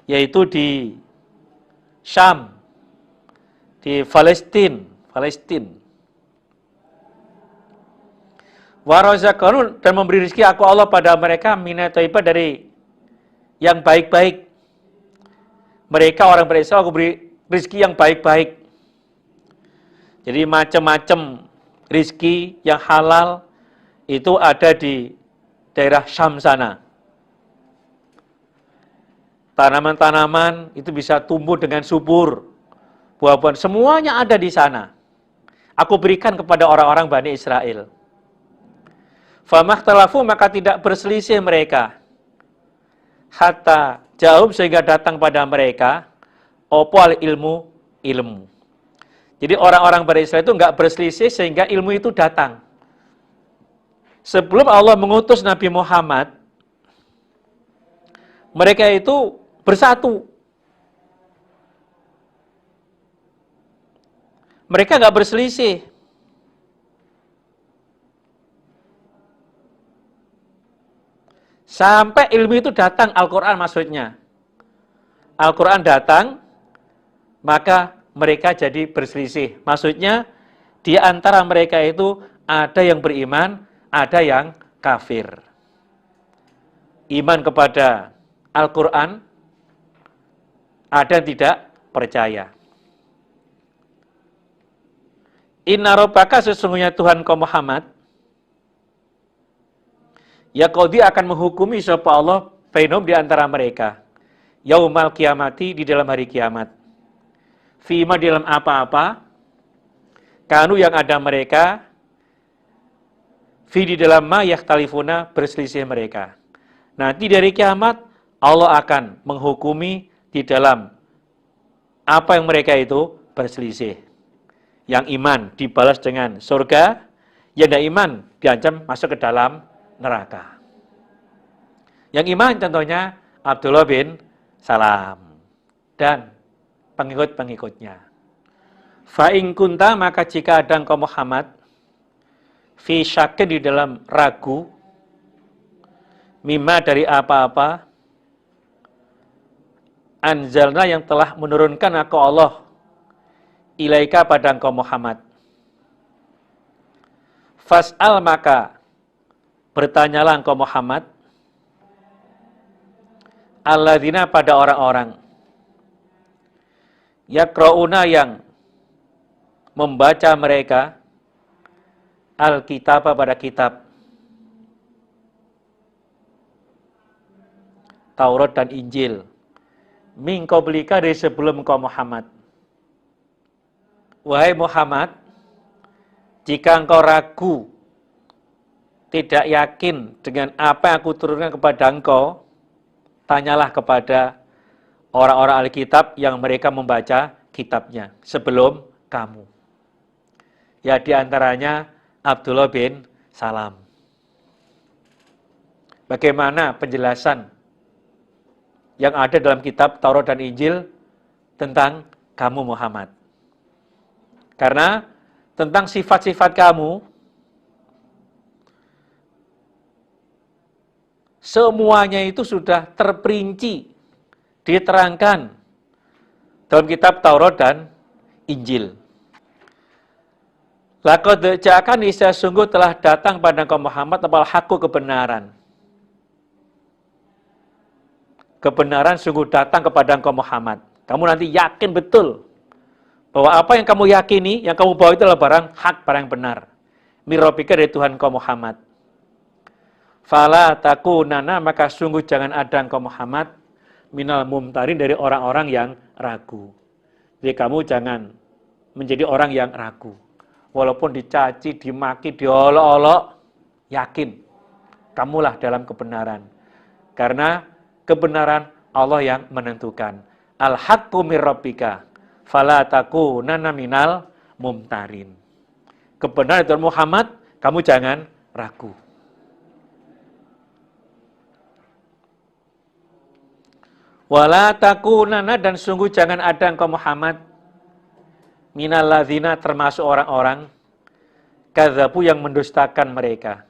Yaitu di Syam, di Palestina. Warazaqahum dan memberi rezeki aku Allah pada mereka minat thayyibah dari yang baik-baik. Mereka orang Israel aku beri rezeki yang baik-baik. Jadi macam-macam rezeki yang halal itu ada di daerah Syam sana. Tanaman-tanaman itu bisa tumbuh dengan subur. Buah-buahan semuanya ada di sana. Aku berikan kepada orang-orang Bani Israel. Famakhtalafu maka tidak berselisih mereka. Hatta jauh sehingga datang pada mereka opal ilmu. Jadi orang-orang Bani Israel itu enggak berselisih sehingga ilmu itu datang. Sebelum Allah mengutus Nabi Muhammad, mereka itu bersatu. Mereka enggak berselisih. Sampai ilmu itu datang, Al-Quran maksudnya. Al-Quran datang, maka mereka jadi berselisih. Maksudnya, di antara mereka itu ada yang beriman, ada yang kafir. Iman kepada Al-Quran, ada yang tidak percaya. Inna rabbaka sesungguhnya Tuhan kau Muhammad, ya qadhi akan menghukumi sapa Allah bainhum di antara mereka. Yaumal kiamati di dalam hari kiamat. Fima di dalam apa-apa. Kanu yang ada mereka. Fi di dalam ma yakhtalifuna berselisih mereka. Nanti dari kiamat Allah akan menghukumi di dalam apa yang mereka itu berselisih. Yang iman dibalas dengan surga, yang tidak iman diancam masuk ke dalam neraka. Yang iman contohnya Abdullah bin Salam dan pengikut-pengikutnya. Fa'in kunta maka jika ada engkau Muhammad fi syakin di dalam ragu mimma dari apa-apa anzalna yang telah menurunkan aku Allah ilaika pada engkau Muhammad. Fas'al maka bertanyalah engkau Muhammad alladzina pada orang-orang yaqra'una yang membaca mereka al-kitab pada kitab Taurat dan Injil min qablika dari sebelum engkau Muhammad. Wahai Muhammad, jika engkau ragu, tidak yakin dengan apa yang aku turunkan kepada engkau, tanyalah kepada orang-orang ahli kitab yang mereka membaca kitabnya sebelum kamu. Ya diantaranya Abdullah bin Salam. Bagaimana penjelasan yang ada dalam kitab Taurat dan Injil tentang kamu Muhammad? Karena tentang sifat-sifat kamu, semuanya itu sudah terperinci, diterangkan dalam kitab Taurat dan Injil. Laqad ja'aka niscaya sungguh telah datang pada engkau Muhammad apal haqqu kebenaran. Kebenaran sungguh datang kepada engkau Muhammad. Kamu nanti yakin betul bahwa apa yang kamu yakini, yang kamu bawa itu adalah barang hak, barang yang benar. Mirrobika dari Tuhan engkau Muhammad. Fala takunana maka sungguh jangan ada engkau Muhammad minal mumtarin, dari orang-orang yang ragu. Jadi kamu jangan menjadi orang yang ragu. Walaupun dicaci, dimaki, diolok-olok, yakin kamulah dalam kebenaran. Karena kebenaran Allah yang menentukan. Al-haqqu mir rabbika fala takunanna minal mumtarin. Kebenaran dari Muhammad, kamu jangan ragu. Wala takunanna, dan sungguh jangan ada engkau Muhammad minal ladzina, termasuk orang-orang kadzabu yang mendustakan mereka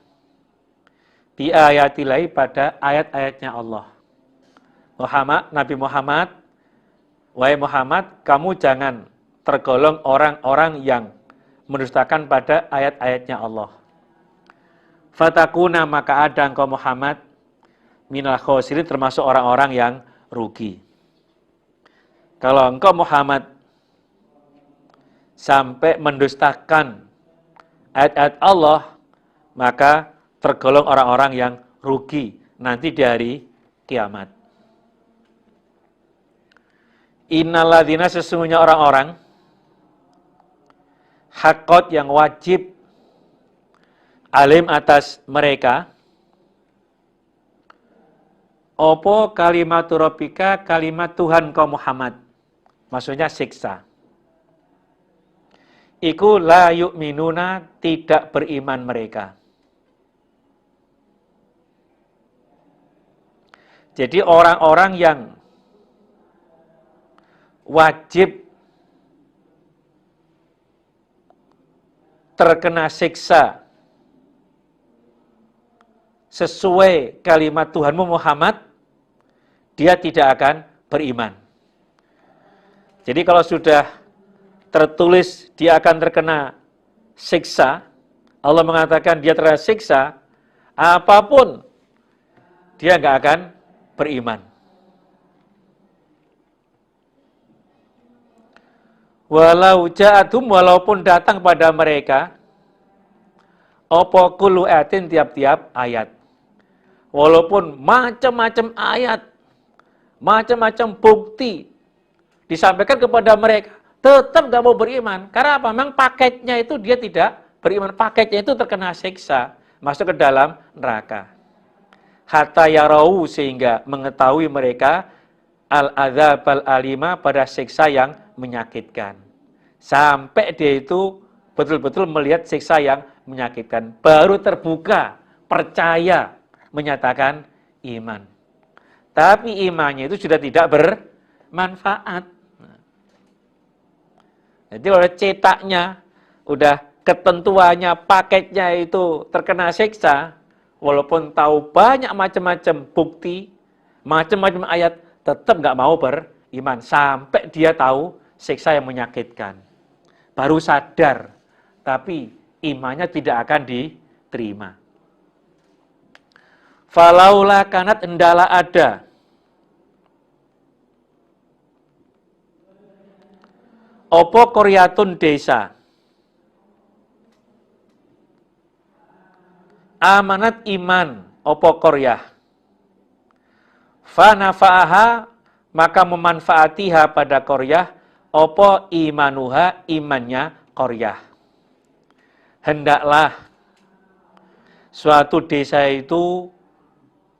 bi ayatillahi, pada ayat-ayatnya Allah. Muhammad, Nabi Muhammad, wahai Muhammad, kamu jangan tergolong orang-orang yang mendustakan pada ayat-ayatnya Allah. Fatakuna, maka ada engkau Muhammad minal khosirin, termasuk orang-orang yang rugi. Kalau engkau Muhammad sampai mendustakan ayat-ayat Allah, maka tergolong orang-orang yang rugi nanti di hari kiamat. Innalladzina, sesungguhnya orang-orang haqqat, yang wajib alim atas mereka opo kalimatu rabbika, kalimat Tuhan kau Muhammad, maksudnya siksa. Iku la yu'minuna, tidak beriman mereka. Jadi orang-orang yang wajib terkena siksa sesuai kalimat Tuhanmu Muhammad, dia tidak akan beriman. Jadi kalau sudah tertulis dia akan terkena siksa, Allah mengatakan dia terkena siksa, apapun dia nggak akan beriman. Walau ja'atum, walaupun datang pada mereka opo kullu ayatin, tiap-tiap ayat. Walaupun macam-macam ayat, macam-macam bukti disampaikan kepada mereka, tetap nggak mau beriman. Karena apa? Memang paketnya itu dia tidak beriman. Paketnya itu terkena siksa, masuk ke dalam neraka. Hatta yarau, sehingga mengetahui mereka al-adzab al-alima, pada siksa yang menyakitkan. Sampai dia itu betul-betul melihat siksa yang menyakitkan, baru terbuka, percaya, menyatakan iman. Tapi imannya itu sudah tidak bermanfaat. Jadi kalau cetaknya, udah ketentuannya, paketnya itu terkena siksa, walaupun tahu banyak macam-macam bukti, macam-macam ayat, tetap nggak mau beriman. Sampai dia tahu siksa yang menyakitkan. Baru sadar, tapi imannya tidak akan diterima. Falaula kanat, endala ada opo koryatun, desa amanat iman opo koryah, fanafa'aha, maka memanfaatiha pada koryah opo imanuha, imannya koryah. Hendaklah suatu desa itu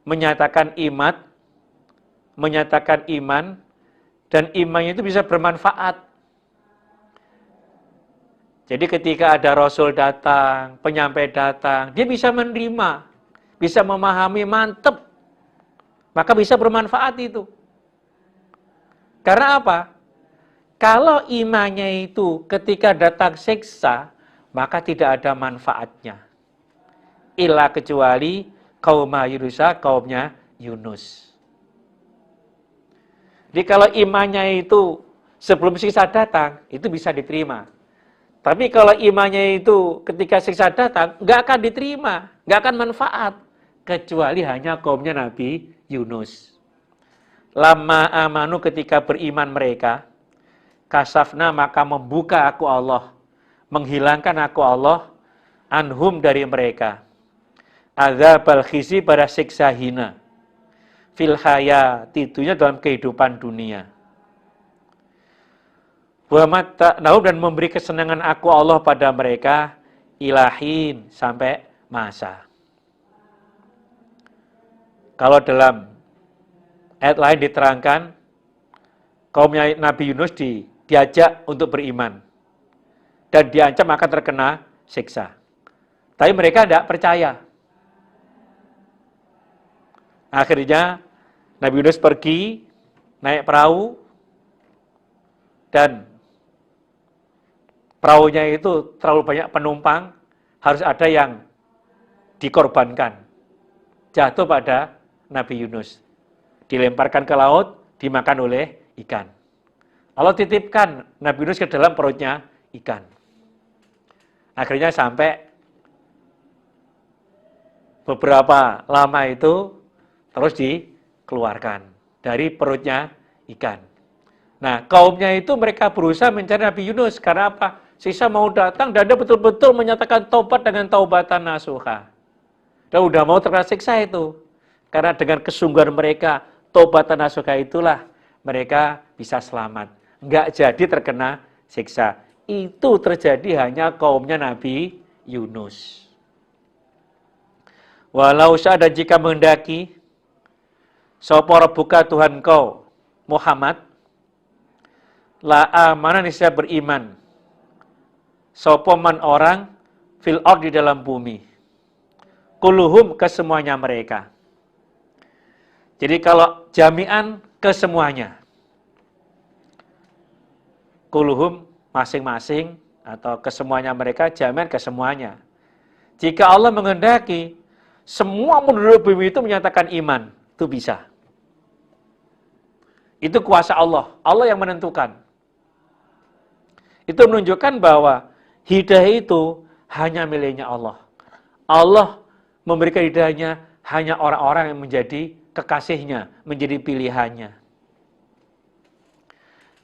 menyatakan iman, dan imannya itu bisa bermanfaat. Jadi ketika ada Rasul datang, penyampai datang, dia bisa menerima, bisa memahami, mantep, maka bisa bermanfaat itu. Karena apa? Kalau imannya itu ketika datang siksa, maka tidak ada manfaatnya. Illa, kecuali kauma Yunusa, kaumnya Yunus. Jadi kalau imannya itu sebelum siksa datang, itu bisa diterima. Tapi kalau imannya itu ketika siksa datang, nggak akan diterima, nggak akan manfaat. Kecuali hanya kaumnya Nabi Yunus. Lama amanu, ketika beriman mereka, kasafna, maka membuka aku Allah, menghilangkan aku Allah, anhum, dari mereka, adzabal khizi, pada siksa hina, fil hayati dunya, dalam kehidupan dunia. Wa matta'nahum, dan memberi kesenangan aku Allah pada mereka ilahin, sampai masa. Kalau dalam ayat lain diterangkan, kaumnya Nabi Yunus diajak untuk beriman dan diancam akan terkena siksa. Tapi mereka tidak percaya. Akhirnya Nabi Yunus pergi naik perahu, dan perahunya itu terlalu banyak penumpang, harus ada yang dikorbankan. Jatuh pada Nabi Yunus. Dilemparkan ke laut, dimakan oleh ikan. Allah titipkan Nabi Yunus ke dalam perutnya ikan. Akhirnya sampai beberapa lama itu terus dikeluarkan dari perutnya ikan. Nah, kaumnya itu mereka berusaha mencari Nabi Yunus. Karena apa? Sisa mau datang dan dia betul-betul menyatakan taubat dengan taubatan nasuha. Dan udah mau terkena siksa itu. Karena dengan kesungguhan mereka, taubatan nasuha itulah mereka bisa selamat. Enggak jadi terkena siksa. Itu terjadi hanya kaumnya Nabi Yunus. Walau sya'ada, jika menghendaki, sapa rabbuka Tuhan kau Muhammad, la amana, niscaya beriman, sapa man orang, fil ard, di dalam bumi, kulluhum, kesemuanya mereka. Jadi kalau jami'an, kesemuanya, kulluhum, masing-masing, atau kesemuanya mereka, jami'an kesemuanya. Jika Allah menghendaki, semua penduduk bumi itu menyatakan iman, itu bisa. Itu kuasa Allah. Allah yang menentukan. Itu menunjukkan bahwa hidayah itu hanya miliknya Allah. Allah memberikan hidayahnya hanya orang-orang yang menjadi kekasihnya, menjadi pilihannya.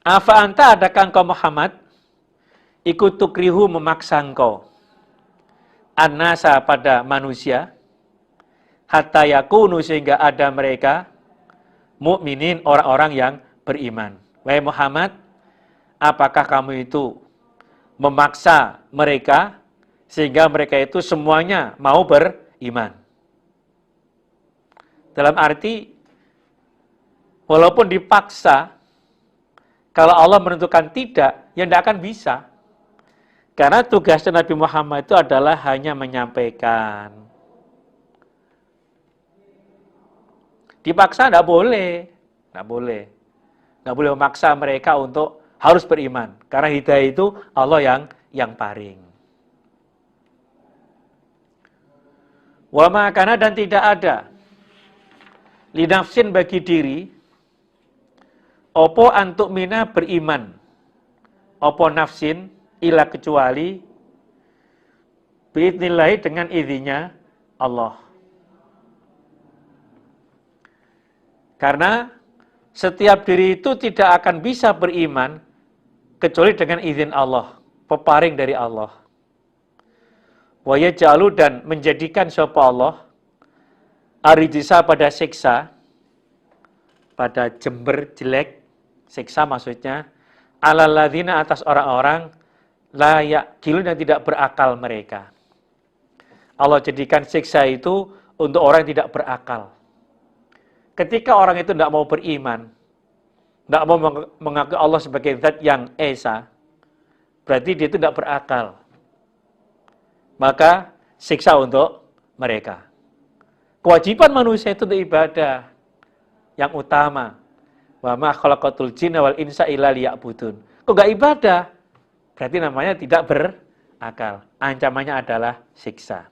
Afa anta, adakah engkau Muhammad, ikut tukrihu, memaksa engkau, an-nasa, pada manusia, hatta yakunu, sehingga ada mereka mukminin, orang-orang yang beriman. Wahai Muhammad, apakah kamu itu memaksa mereka sehingga mereka itu semuanya mau beriman? Dalam arti, walaupun dipaksa, kalau Allah menentukan tidak, ya tidak akan bisa. Karena tugasnya Nabi Muhammad itu adalah hanya menyampaikan. Dipaksa tidak boleh. Tidak boleh. Tidak boleh memaksa mereka untuk harus beriman. Karena hidayah itu Allah yang paring. Wa ma'akana, dan tidak ada linafsin, bagi diri, opo antuk mina, beriman, opo nafsin, ila, kecuali biidnillahi, dengan izinnya Allah. Karena setiap diri itu tidak akan bisa beriman kecuali dengan izin Allah, peparing dari Allah. Wa yaj'alu, dan menjadikan sapa Allah arijsa, pada siksa, pada jember jelek, siksa maksudnya, alal ladzina, atas orang-orang, la ya'qilun, yang tidak berakal mereka. Allah jadikan siksa itu untuk orang yang tidak berakal. Ketika orang itu tidak mau beriman, tidak mau mengakui Allah sebagai zat yang esa, berarti dia itu tidak berakal. Maka siksa untuk mereka. Kewajiban manusia itu untuk ibadah yang utama. Wa ma khalaqatul jinna wal insa illa liya'budun. Kok enggak ibadah? Berarti namanya tidak berakal. Ancamannya adalah siksa.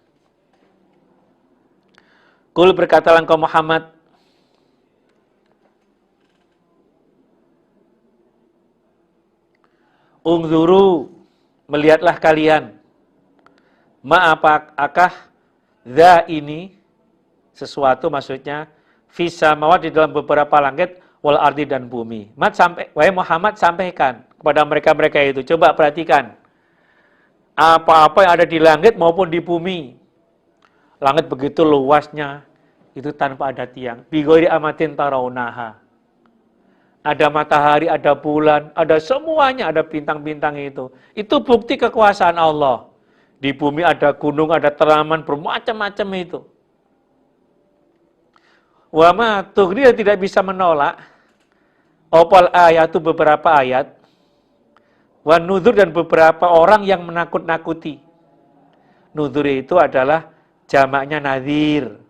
Qul, berkatalah engkau Muhammad, ungzuru, melihatlah kalian, apakah za ini, sesuatu maksudnya, fis samawati, di dalam beberapa langit, wal ardi, dan bumi. Wahai Muhammad, sampaikan kepada mereka-mereka itu, coba perhatikan, apa-apa yang ada di langit maupun di bumi. Langit begitu luasnya, itu tanpa ada tiang. Bighairi amatin tarawunaha. Ada matahari, ada bulan, ada semuanya, ada bintang-bintang itu. Itu bukti kekuasaan Allah. Di bumi ada gunung, ada tanaman, bermacam-macam itu. Wa ma tughni, tidak bisa menolak. Opal ayat itu beberapa ayat. Wa nuzur, dan beberapa orang yang menakut-nakuti. Nuzur itu adalah jamaknya nadhir.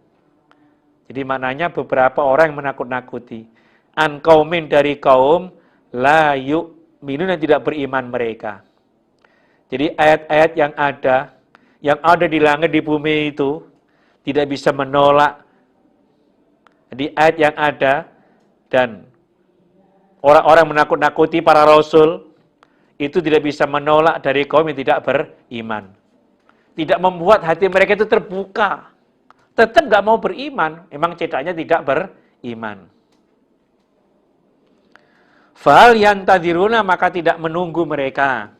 Jadi maknanya beberapa orang yang menakut-nakuti. An qaumin, dari kaum la yu'minun, yang tidak beriman mereka. Jadi ayat-ayat yang ada di langit di bumi itu tidak bisa menolak. Jadi ayat yang ada dan orang-orang menakut-nakuti para rasul itu tidak bisa menolak dari kaum yang tidak beriman. Tidak membuat hati mereka itu terbuka. Tetap nggak mau beriman, memang cedaknya tidak beriman. Fal yantadiruna, maka tidak menunggu mereka.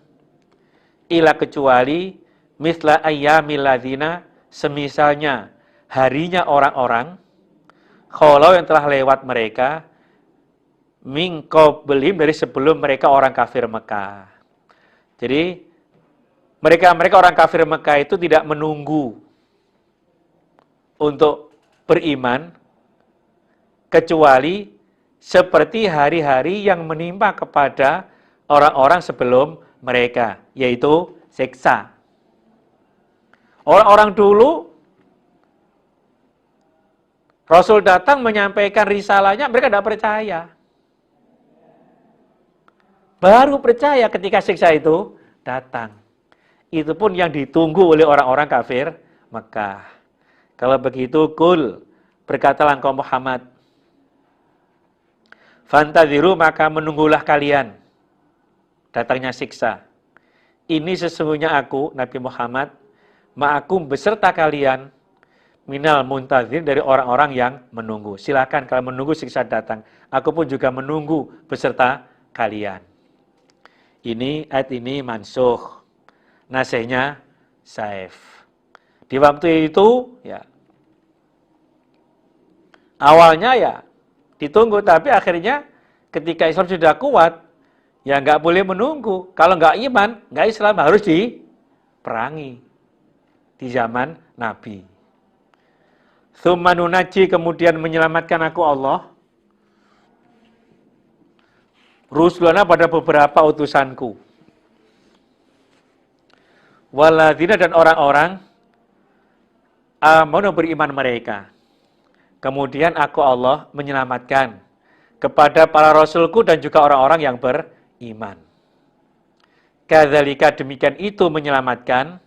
Ila, kecuali misla ayyamil ladzina, semisalnya harinya orang-orang khalau yang telah lewat mereka min qablihim, dari sebelum mereka orang kafir Mekah. Jadi mereka orang kafir Mekah itu tidak menunggu untuk beriman kecuali seperti hari-hari yang menimpa kepada orang-orang sebelum mereka, yaitu siksa. Orang-orang dulu, Rasul datang menyampaikan risalahnya, mereka tidak percaya. Baru percaya ketika siksa itu datang. Itu pun yang ditunggu oleh orang-orang kafir Mekah. Kalau begitu, kul, berkatalah engkau Muhammad, fantadhiru, maka menunggulah kalian datangnya siksa. Ini sesungguhnya aku, Nabi Muhammad, ma'akum, beserta kalian, minal muntadhir, dari orang-orang yang menunggu. Silakan kalau menunggu siksa datang. Aku pun juga menunggu beserta kalian. Ini ayat ini mansuh. Nasihnya Saif. Di waktu itu, ya, awalnya ya ditunggu, tapi akhirnya ketika Islam sudah kuat, ya nggak boleh menunggu. Kalau nggak iman, nggak Islam, harus diperangi di zaman Nabi. Tsumma nunaji, kemudian menyelamatkan aku Allah, rusulana, pada beberapa utusanku, waladina, dan orang-orang amanu, beriman mereka. Kemudian aku Allah menyelamatkan kepada para rasulku dan juga orang-orang yang beriman. Kadzalika, demikian itu menyelamatkan,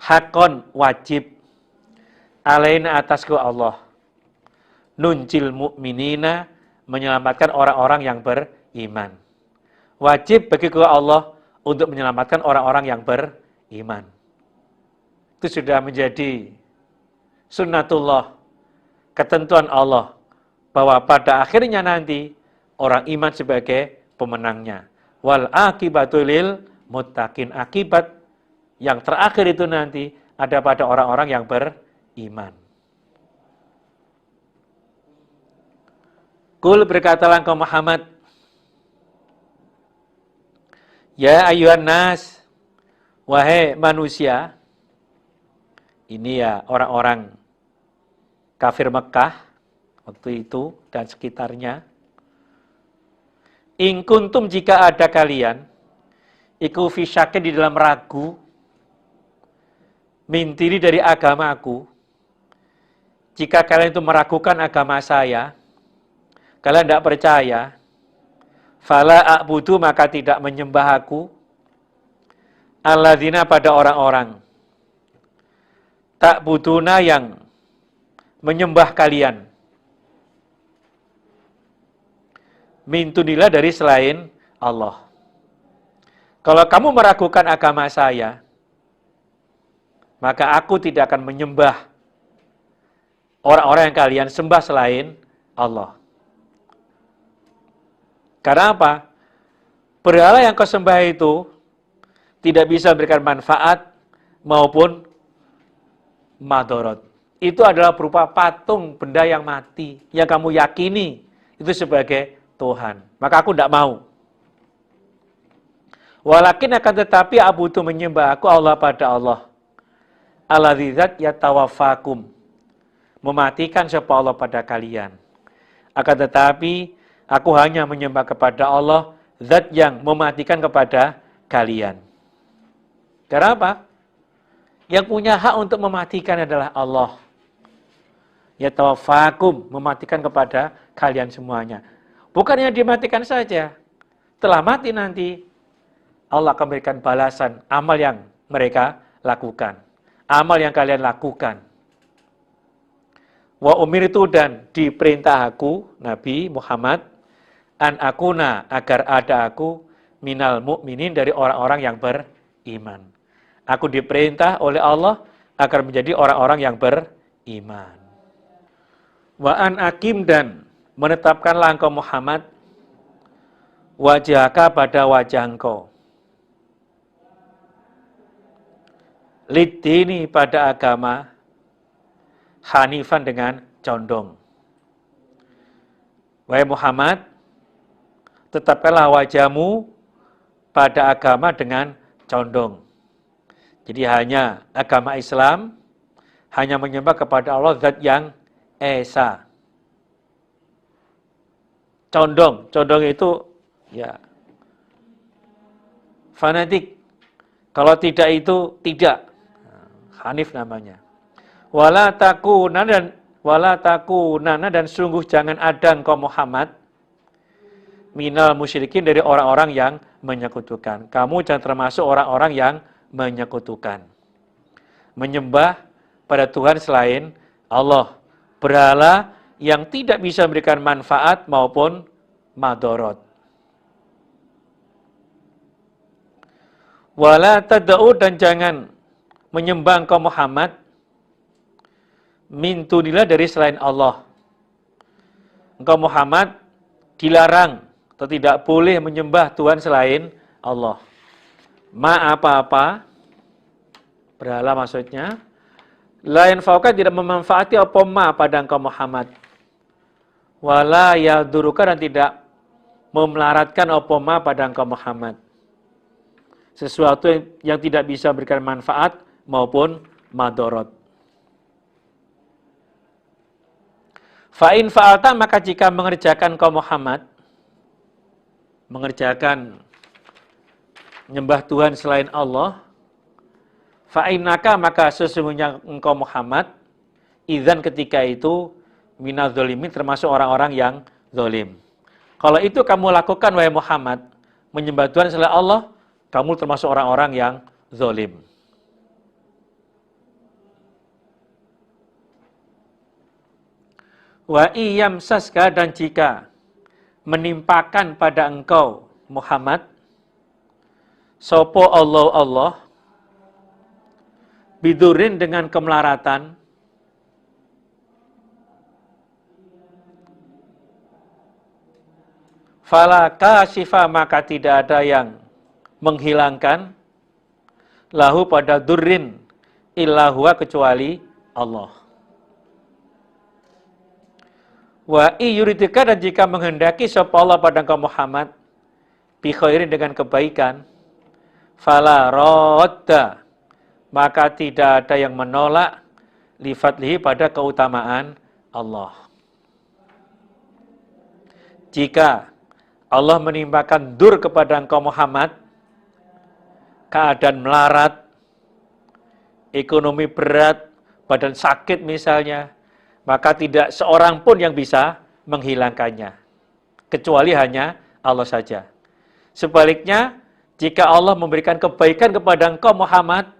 hakon, wajib, alaina, atasku Allah, nunjil mu'minina, menyelamatkan orang-orang yang beriman. Wajib bagiku Allah untuk menyelamatkan orang-orang yang beriman. Itu sudah menjadi sunnatullah, ketentuan Allah, bahwa pada akhirnya nanti orang iman sebagai pemenangnya. Wal akibatu lil muttaqin, akibat yang terakhir itu nanti ada pada orang-orang yang beriman. Kul, berkatalah engkau Muhammad, ya ayyuhan nas, wahai manusia. Ini ya orang-orang kafir Mekah waktu itu dan sekitarnya. In kuntum, jika ada kalian, iku fisyakin, di dalam ragu, mintiri, dari agamaku. Jika kalian itu meragukan agama saya, kalian tidak percaya, fala a'budu, maka tidak menyembah aku, alladzina, pada orang-orang, tak buduna, yang menyembah kalian, min dunillah, dari selain Allah. Kalau kamu meragukan agama saya, maka aku tidak akan menyembah orang-orang yang kalian sembah selain Allah. Karena apa? Berhala yang kau sembah itu tidak bisa memberikan manfaat maupun madorot. itu adalah berupa patung benda yang mati, yang kamu yakini itu sebagai Tuhan. Maka aku tidak mau. Walakin akan tetapi abudu menyembah aku Allah pada Allah. Alladzi zat yatawaffakum. Mematikan siapa Allah pada kalian. Akan tetapi aku hanya menyembah kepada Allah, zat yang mematikan kepada kalian. Karena apa? Yang punya hak untuk mematikan adalah Allah. Yatawaffakum, mematikan kepada kalian semuanya. Bukan yang dimatikan saja. Setelah mati nanti, Allah akan memberikan balasan amal yang mereka lakukan. Amal yang kalian lakukan. Wa umirtu, dan diperintah aku, Nabi Muhammad, an akuna, agar ada aku, minal mu'minin, dari orang-orang yang beriman. Aku diperintah oleh Allah agar menjadi orang-orang yang beriman. Wa an akim, dan menetapkanlah engkau Muhammad, wajhaka, pada wajah engkau, lidini, pada agama, hanifan, dengan condong. Wahai Muhammad, tetapkanlah wajahmu pada agama dengan condong. Jadi hanya agama Islam, hanya menyembah kepada Allah zat yang esa. Condong itu ya fanatik. Kalau tidak itu tidak. Hanif namanya. Wala takunana, dan sungguh jangan ada engkau Muhammad minal musyrikin, dari orang-orang yang menyekutukan. Kamu jangan termasuk orang-orang yang menyekutukan. Menyembah pada Tuhan selain Allah. Berhala yang tidak bisa memberikan manfaat maupun madorot. Wala tad'u, dan jangan menyembah engkau Muhammad min dunillah, dari selain Allah. Engkau Muhammad dilarang atau tidak boleh menyembah Tuhan selain Allah. Ma apa-apa, berhala maksudnya, lain fauka, tidak memanfaati apa ma pada engkau Muhammad. Wala yaduruka, dan tidak memelaratkan apa ma pada engkau Muhammad. Sesuatu yang tidak bisa memberikan manfaat maupun madorot. Fa'in fa'alta, maka jika mengerjakan engkau Muhammad, mengerjakan menyembah Tuhan selain Allah, fa'innaka, maka sesungguhnya engkau Muhammad, idzan, ketika itu, minaz zalimin, termasuk orang-orang yang zalim. Kalau itu kamu lakukan, wahai Muhammad, menyembah Tuhan selain Allah, kamu termasuk orang-orang yang zalim. Wa iyamsaska, dan jika menimpakan pada engkau Muhammad sopo Allah bidurin, dengan kemelaratan, fala kashifa, maka tidak ada yang menghilangkan, lahu, pada durrin, illa huwa, kecuali Allah. Wa iyuridika, dan jika menghendaki sapa Allah pada engkau Muhammad bi khairin, dengan kebaikan, fala radda, maka tidak ada yang menolak, li fadlihi, pada keutamaan Allah. Jika Allah menimpakan dur kepada engkau Muhammad, keadaan melarat, ekonomi berat, badan sakit misalnya, maka tidak seorang pun yang bisa menghilangkannya, kecuali hanya Allah saja. Sebaliknya, jika Allah memberikan kebaikan kepada engkau Muhammad,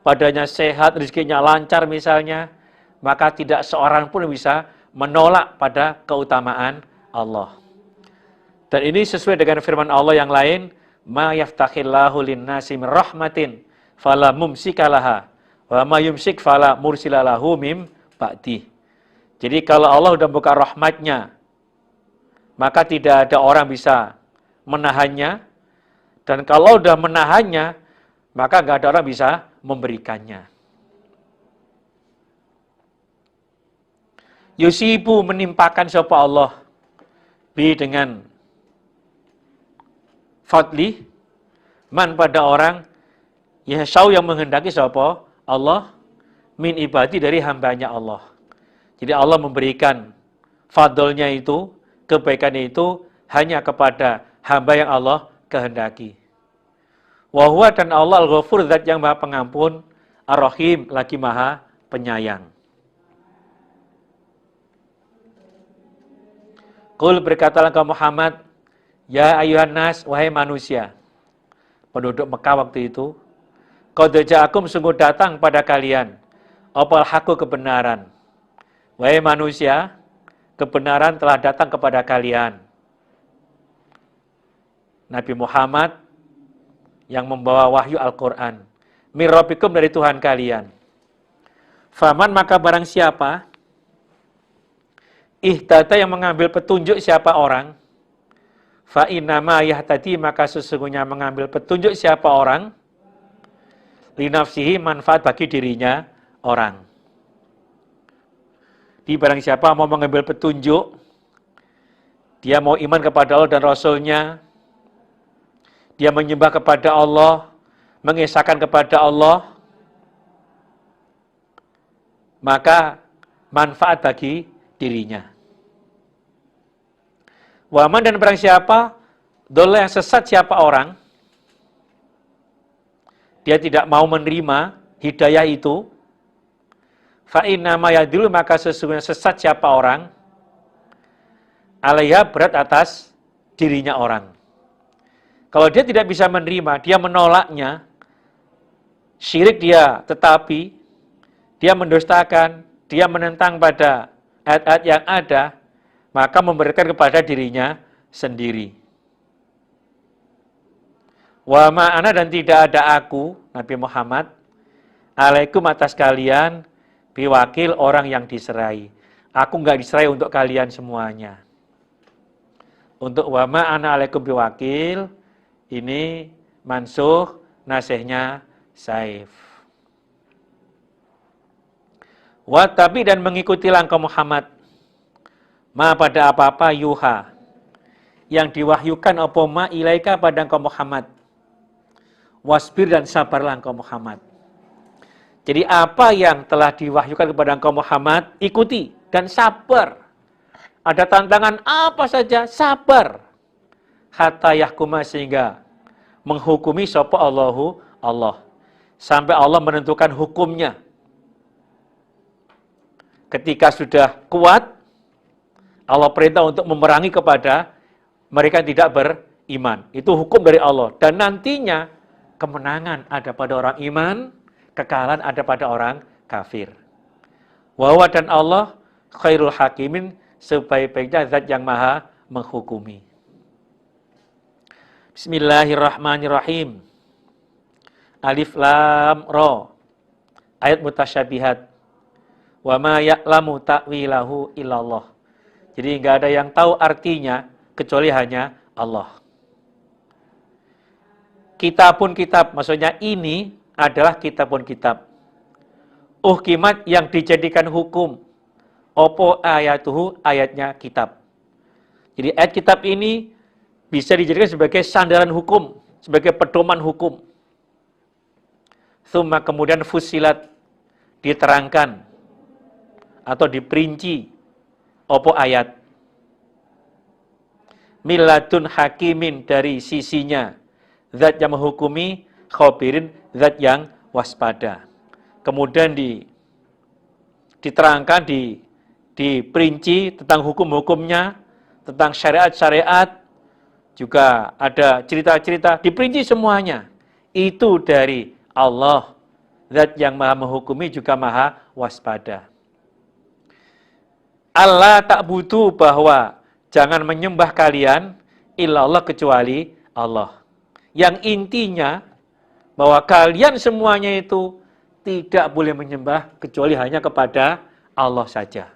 padanya sehat, rezekinya lancar misalnya, maka tidak seorang pun bisa menolak pada keutamaan Allah. Dan ini sesuai dengan firman Allah yang lain, ma yaftahillahu linnasi min rahmatin fala mumsikalaha wa ma yumsik fala mursilalahu mim ba'di. Jadi kalau Allah sudah buka rahmatnya, maka tidak ada orang bisa menahannya. Dan kalau sudah menahannya, maka nggak ada orang bisa memberikannya. yusibu menimpakan sapa Allah bi dengan fadli man pada orang yasau yang menghendaki sapa Allah min ibadi dari hambanya Allah. Jadi Allah memberikan fadlnya itu, kebaikannya itu hanya kepada hamba yang Allah kehendaki. Wa huwa dan Allah al-Ghafur zat yang Maha Pengampun, Ar-Rahim lagi Maha Penyayang. Qul berkatalah engkau Muhammad, ya ayuhan nas, wahai manusia. Penduduk Mekah waktu itu, qad ja'akum sungguh datang pada kalian opal haqqu kebenaran. Wahai manusia, kebenaran telah datang kepada kalian. Nabi Muhammad yang membawa wahyu Al-Quran. Mir rabbikum dari Tuhan kalian. Faman maka barang siapa ihtata yang mengambil petunjuk siapa orang, fa innama yahtadi maka sesungguhnya mengambil petunjuk siapa orang, linafsihi manfaat bagi dirinya orang. Di barang siapa mau mengambil petunjuk, dia mau iman kepada Allah dan Rasulnya, dia menyembah kepada Allah, mengesahkan kepada Allah, maka manfaat bagi dirinya. Waman dan barang siapa, dola yang sesat siapa orang, dia tidak mau menerima hidayah itu, fa inna ma yadillu maka sesungguhnya sesat siapa orang, alaiha berat atas dirinya orang. Kalau dia tidak bisa menerima, dia menolaknya, syirik dia tetapi, dia mendustakan, dia menentang pada ayat-ayat yang ada, maka memberikan kepada dirinya sendiri. Wa ma'ana dan tidak ada aku, Nabi Muhammad, alaikum atas kalian, biwakil orang yang diserai. Aku enggak diserai untuk kalian semuanya. Untuk wa ma'ana alaikum biwakil, ini mansuh, nasihnya Saif. Wa tapi dan mengikutilah engkau Muhammad, ma pada apa-apa yuha, yang diwahyukan apa ma ilaika pada engkau Muhammad. Wasbir dan sabarlah engkau Muhammad. Jadi apa yang telah diwahyukan kepada engkau Muhammad, ikuti dan sabar. Ada tantangan apa saja, sabar. Hatta yahkuma sehingga menghukumi sapa Allahu Allah. Sampai Allah menentukan hukumnya. Ketika sudah kuat, Allah perintah untuk memerangi kepada mereka yang tidak beriman. Itu hukum dari Allah. Dan nantinya kemenangan ada pada orang iman, kekalahan ada pada orang kafir. Wa huwa dan Allah khairul hakimin, sebaik-baiknya zat yang maha menghukumi. Bismillahirrahmanirrahim. Alif lam ra. Ayat mutasyabihat. Wa ma ya'lamu ta'wilahu illallah. Jadi enggak ada yang tahu artinya kecuali hanya Allah. Kitabun kitab, maksudnya ini adalah kitabun kitab. Uhkimat yang dijadikan hukum. Opo ayatuhu, ayatnya kitab. Jadi ayat kitab ini bisa dijadikan sebagai sandaran hukum, sebagai pedoman hukum. Tsumma kemudian fusilat, diterangkan atau diperinci opo ayat. Miladun hakimin dari sisinya zat yang menghukumi, khobirin zat yang waspada. Kemudian diterangkan, diperinci tentang hukum-hukumnya, tentang syariat-syariat, juga ada cerita-cerita, diperinci semuanya. Itu dari Allah, zat yang maha menghukumi juga maha waspada. Allah tak butuh bahwa jangan menyembah kalian illallah kecuali Allah. Yang intinya bahwa kalian semuanya itu tidak boleh menyembah kecuali hanya kepada Allah saja.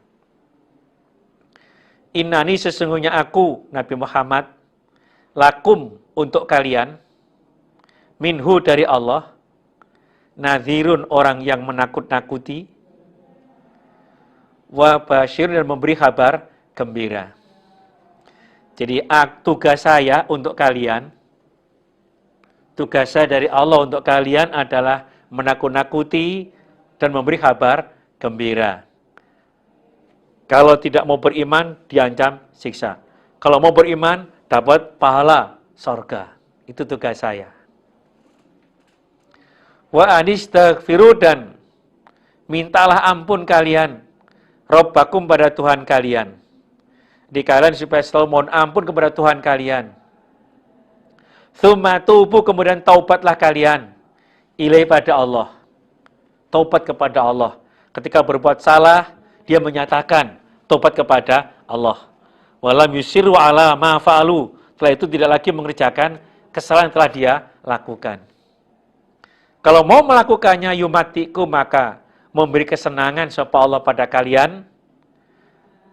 Innani sesungguhnya aku, Nabi Muhammad, lakum untuk kalian, minhu dari Allah, nadhirun orang yang menakut-nakuti, wa basyir, dan memberi kabar gembira. Jadi tugas saya untuk kalian, tugas saya dari Allah untuk kalian adalah menakut-nakuti dan memberi kabar gembira. Kalau tidak mau beriman, diancam siksa. Kalau mau beriman, dapat pahala surga. Itu tugas saya. Wa anistaghfiru, dan mintalah ampun kalian, Rabbakum, pada Tuhan kalian. Di kalian supaya selalu mohon ampun kepada Tuhan kalian. Tsumma tubu, kemudian taubatlah kalian, ilai, pada Allah. Taubat kepada Allah. Ketika berbuat salah, dia menyatakan taubat kepada Allah. Walam yusiru ala ma fa'alu. Setelah itu tidak lagi mengerjakan kesalahan yang telah dia lakukan. Kalau mau melakukannya, yumatiku, maka memberi kesenangan sapa Allah pada kalian,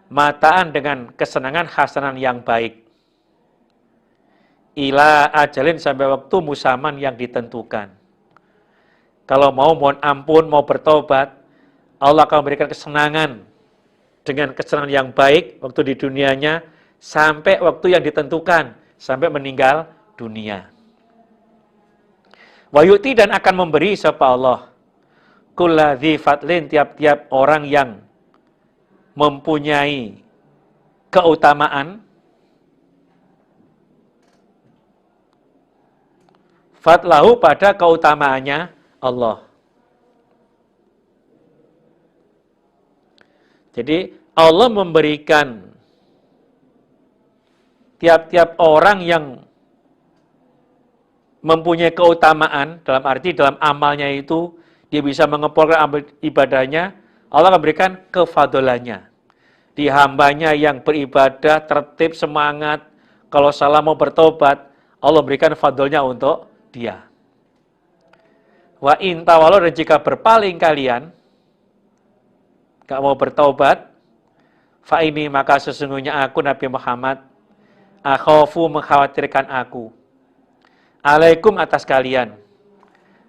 mataan, dengan kesenangan hasanan yang baik. Ila ajalin, sampai waktu musaman yang ditentukan. Kalau mau mohon ampun, mau bertobat, Allah akan memberikan kesenangan dengan kesenangan yang baik waktu di dunianya, sampai waktu yang ditentukan, sampai meninggal dunia. Wayuti, dan akan memberi sapa Allah kulladzi fadlin, tiap-tiap orang yang mempunyai keutamaan, fadlahu, pada keutamaannya Allah. Jadi Allah memberikan tiap-tiap orang yang mempunyai keutamaan, dalam arti dalam amalnya itu dia bisa mengepolkan amal ibadahnya, Allah memberikan kefadolannya. Di hambanya yang beribadah, tertib, semangat, kalau salah mau bertobat, Allah berikan fadolnya untuk dia. Wa in tawallaw, dan jika berpaling kalian, gak mau bertobat, fa ini, maka sesungguhnya aku Nabi Muhammad, akhafu, mengkhawatirkan aku, alaikum, atas kalian,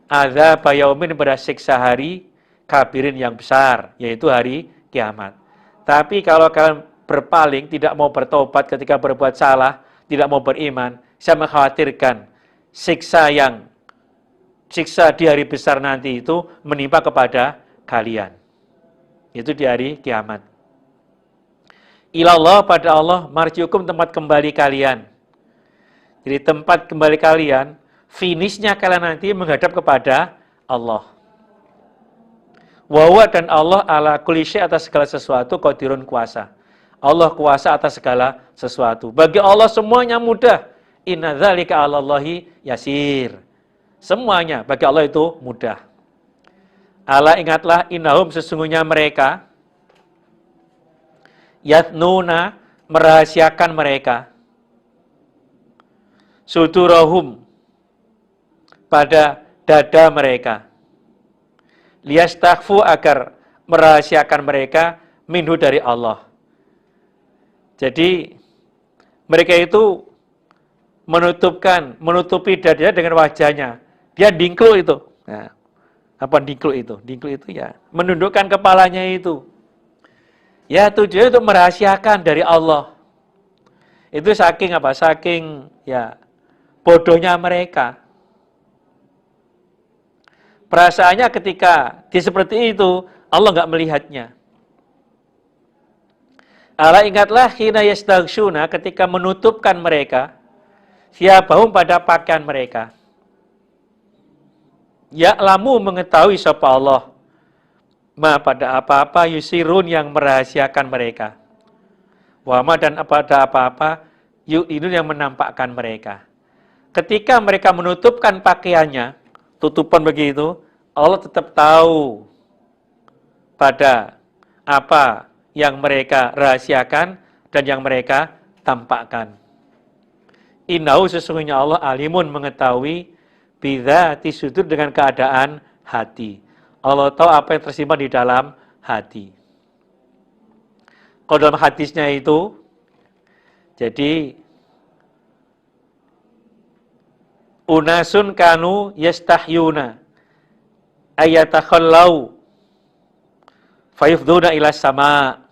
azab yaumin, pada siksa hari kabirin, yang besar, yaitu hari kiamat. Tapi kalau kalian berpaling, tidak mau bertobat ketika berbuat salah, tidak mau beriman, saya mengkhawatirkan siksa di hari besar nanti itu menimpa kepada kalian. Itu di hari kiamat. Ilallah, pada Allah, marjiukum, tempat kembali kalian. Jadi tempat kembali kalian, finishnya kalian nanti menghadap kepada Allah. Wa huwa, dan Allah ala kulli syai', atas segala sesuatu, qadirun, kuasa. Allah kuasa atas segala sesuatu. Bagi Allah semuanya mudah. Inna dzalika 'alallahi yasir. Semuanya bagi Allah itu mudah. Ala, ingatlah, innahum, sesungguhnya mereka, yatnuna, merahasiakan mereka, sudurahum, pada dada mereka, liyastakhfu, agar merahasiakan mereka, minhu, dari Allah. Jadi mereka itu menutupi dadanya dengan wajahnya. Dia dingkul itu. Nah, apa dingkul itu? Dingkul itu ya menundukkan kepalanya itu. Ya tujuannya untuk merahasiakan dari Allah. Itu saking apa? Saking ya bodohnya mereka. Perasaannya ketika dia seperti itu, Allah nggak melihatnya. Ala, ingatlah, hina yastaghsyuna, ketika menutupkan mereka, siyabahum, pada pakaian mereka. Ya'lamu, mengetahui sapa Allah, ma, pada apa-apa, yusirun, yang merahasiakan mereka. Wama, dan pada apa-apa, yu'inun, yang menampakkan mereka. Ketika mereka menutupkan pakaiannya, tutupan begitu, Allah tetap tahu pada apa yang mereka rahasiakan dan yang mereka tampakkan. Innahu, sesungguhnya Allah, alimun, mengetahui, bidzati sudur, dengan keadaan hati. Allah tahu apa yang tersimpan di dalam hati. Kalau dalam hadisnya itu, jadi unasun kanu yastahyuna ayatakhallau fayufduna ila sama.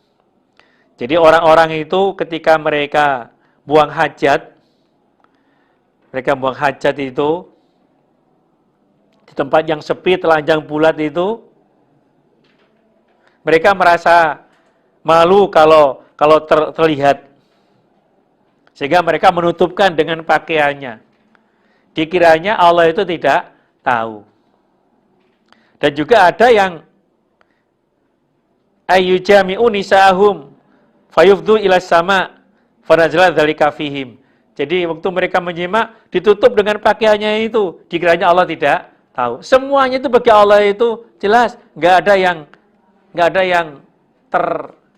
Jadi orang-orang itu ketika mereka buang hajat itu di tempat yang sepi, telanjang bulat itu, mereka merasa malu kalau terlihat. Sehingga mereka menutupkan dengan pakaiannya. Dikiranya Allah itu tidak tahu. Dan juga ada yang ayyujami'u nisa'ahum fayufdu ila sama fanazala dzalika fihim. Jadi waktu mereka menyimak ditutup dengan pakaiannya itu, dikiranya Allah tidak tahu. Semuanya itu bagi Allah itu jelas, nggak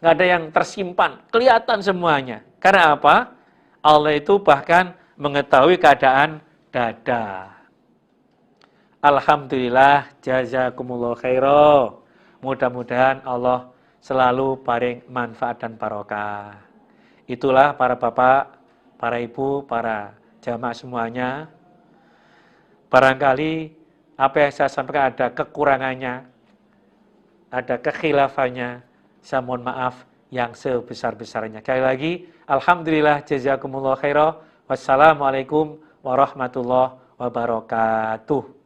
ada yang tersimpan, kelihatan semuanya. Karena apa? Allah itu bahkan mengetahui keadaan dada. Alhamdulillah, jazakumullah khairan. Mudah-mudahan Allah selalu paring manfaat dan barokah. Itulah para bapak, para ibu, para jamaah semuanya. Barangkali apa yang saya sampaikan ada kekurangannya, ada kekhilafannya, saya mohon maaf yang sebesar-besarnya. Sekali lagi, alhamdulillah, jazakumullah khairan. Wassalamualaikum warahmatullahi wabarakatuh.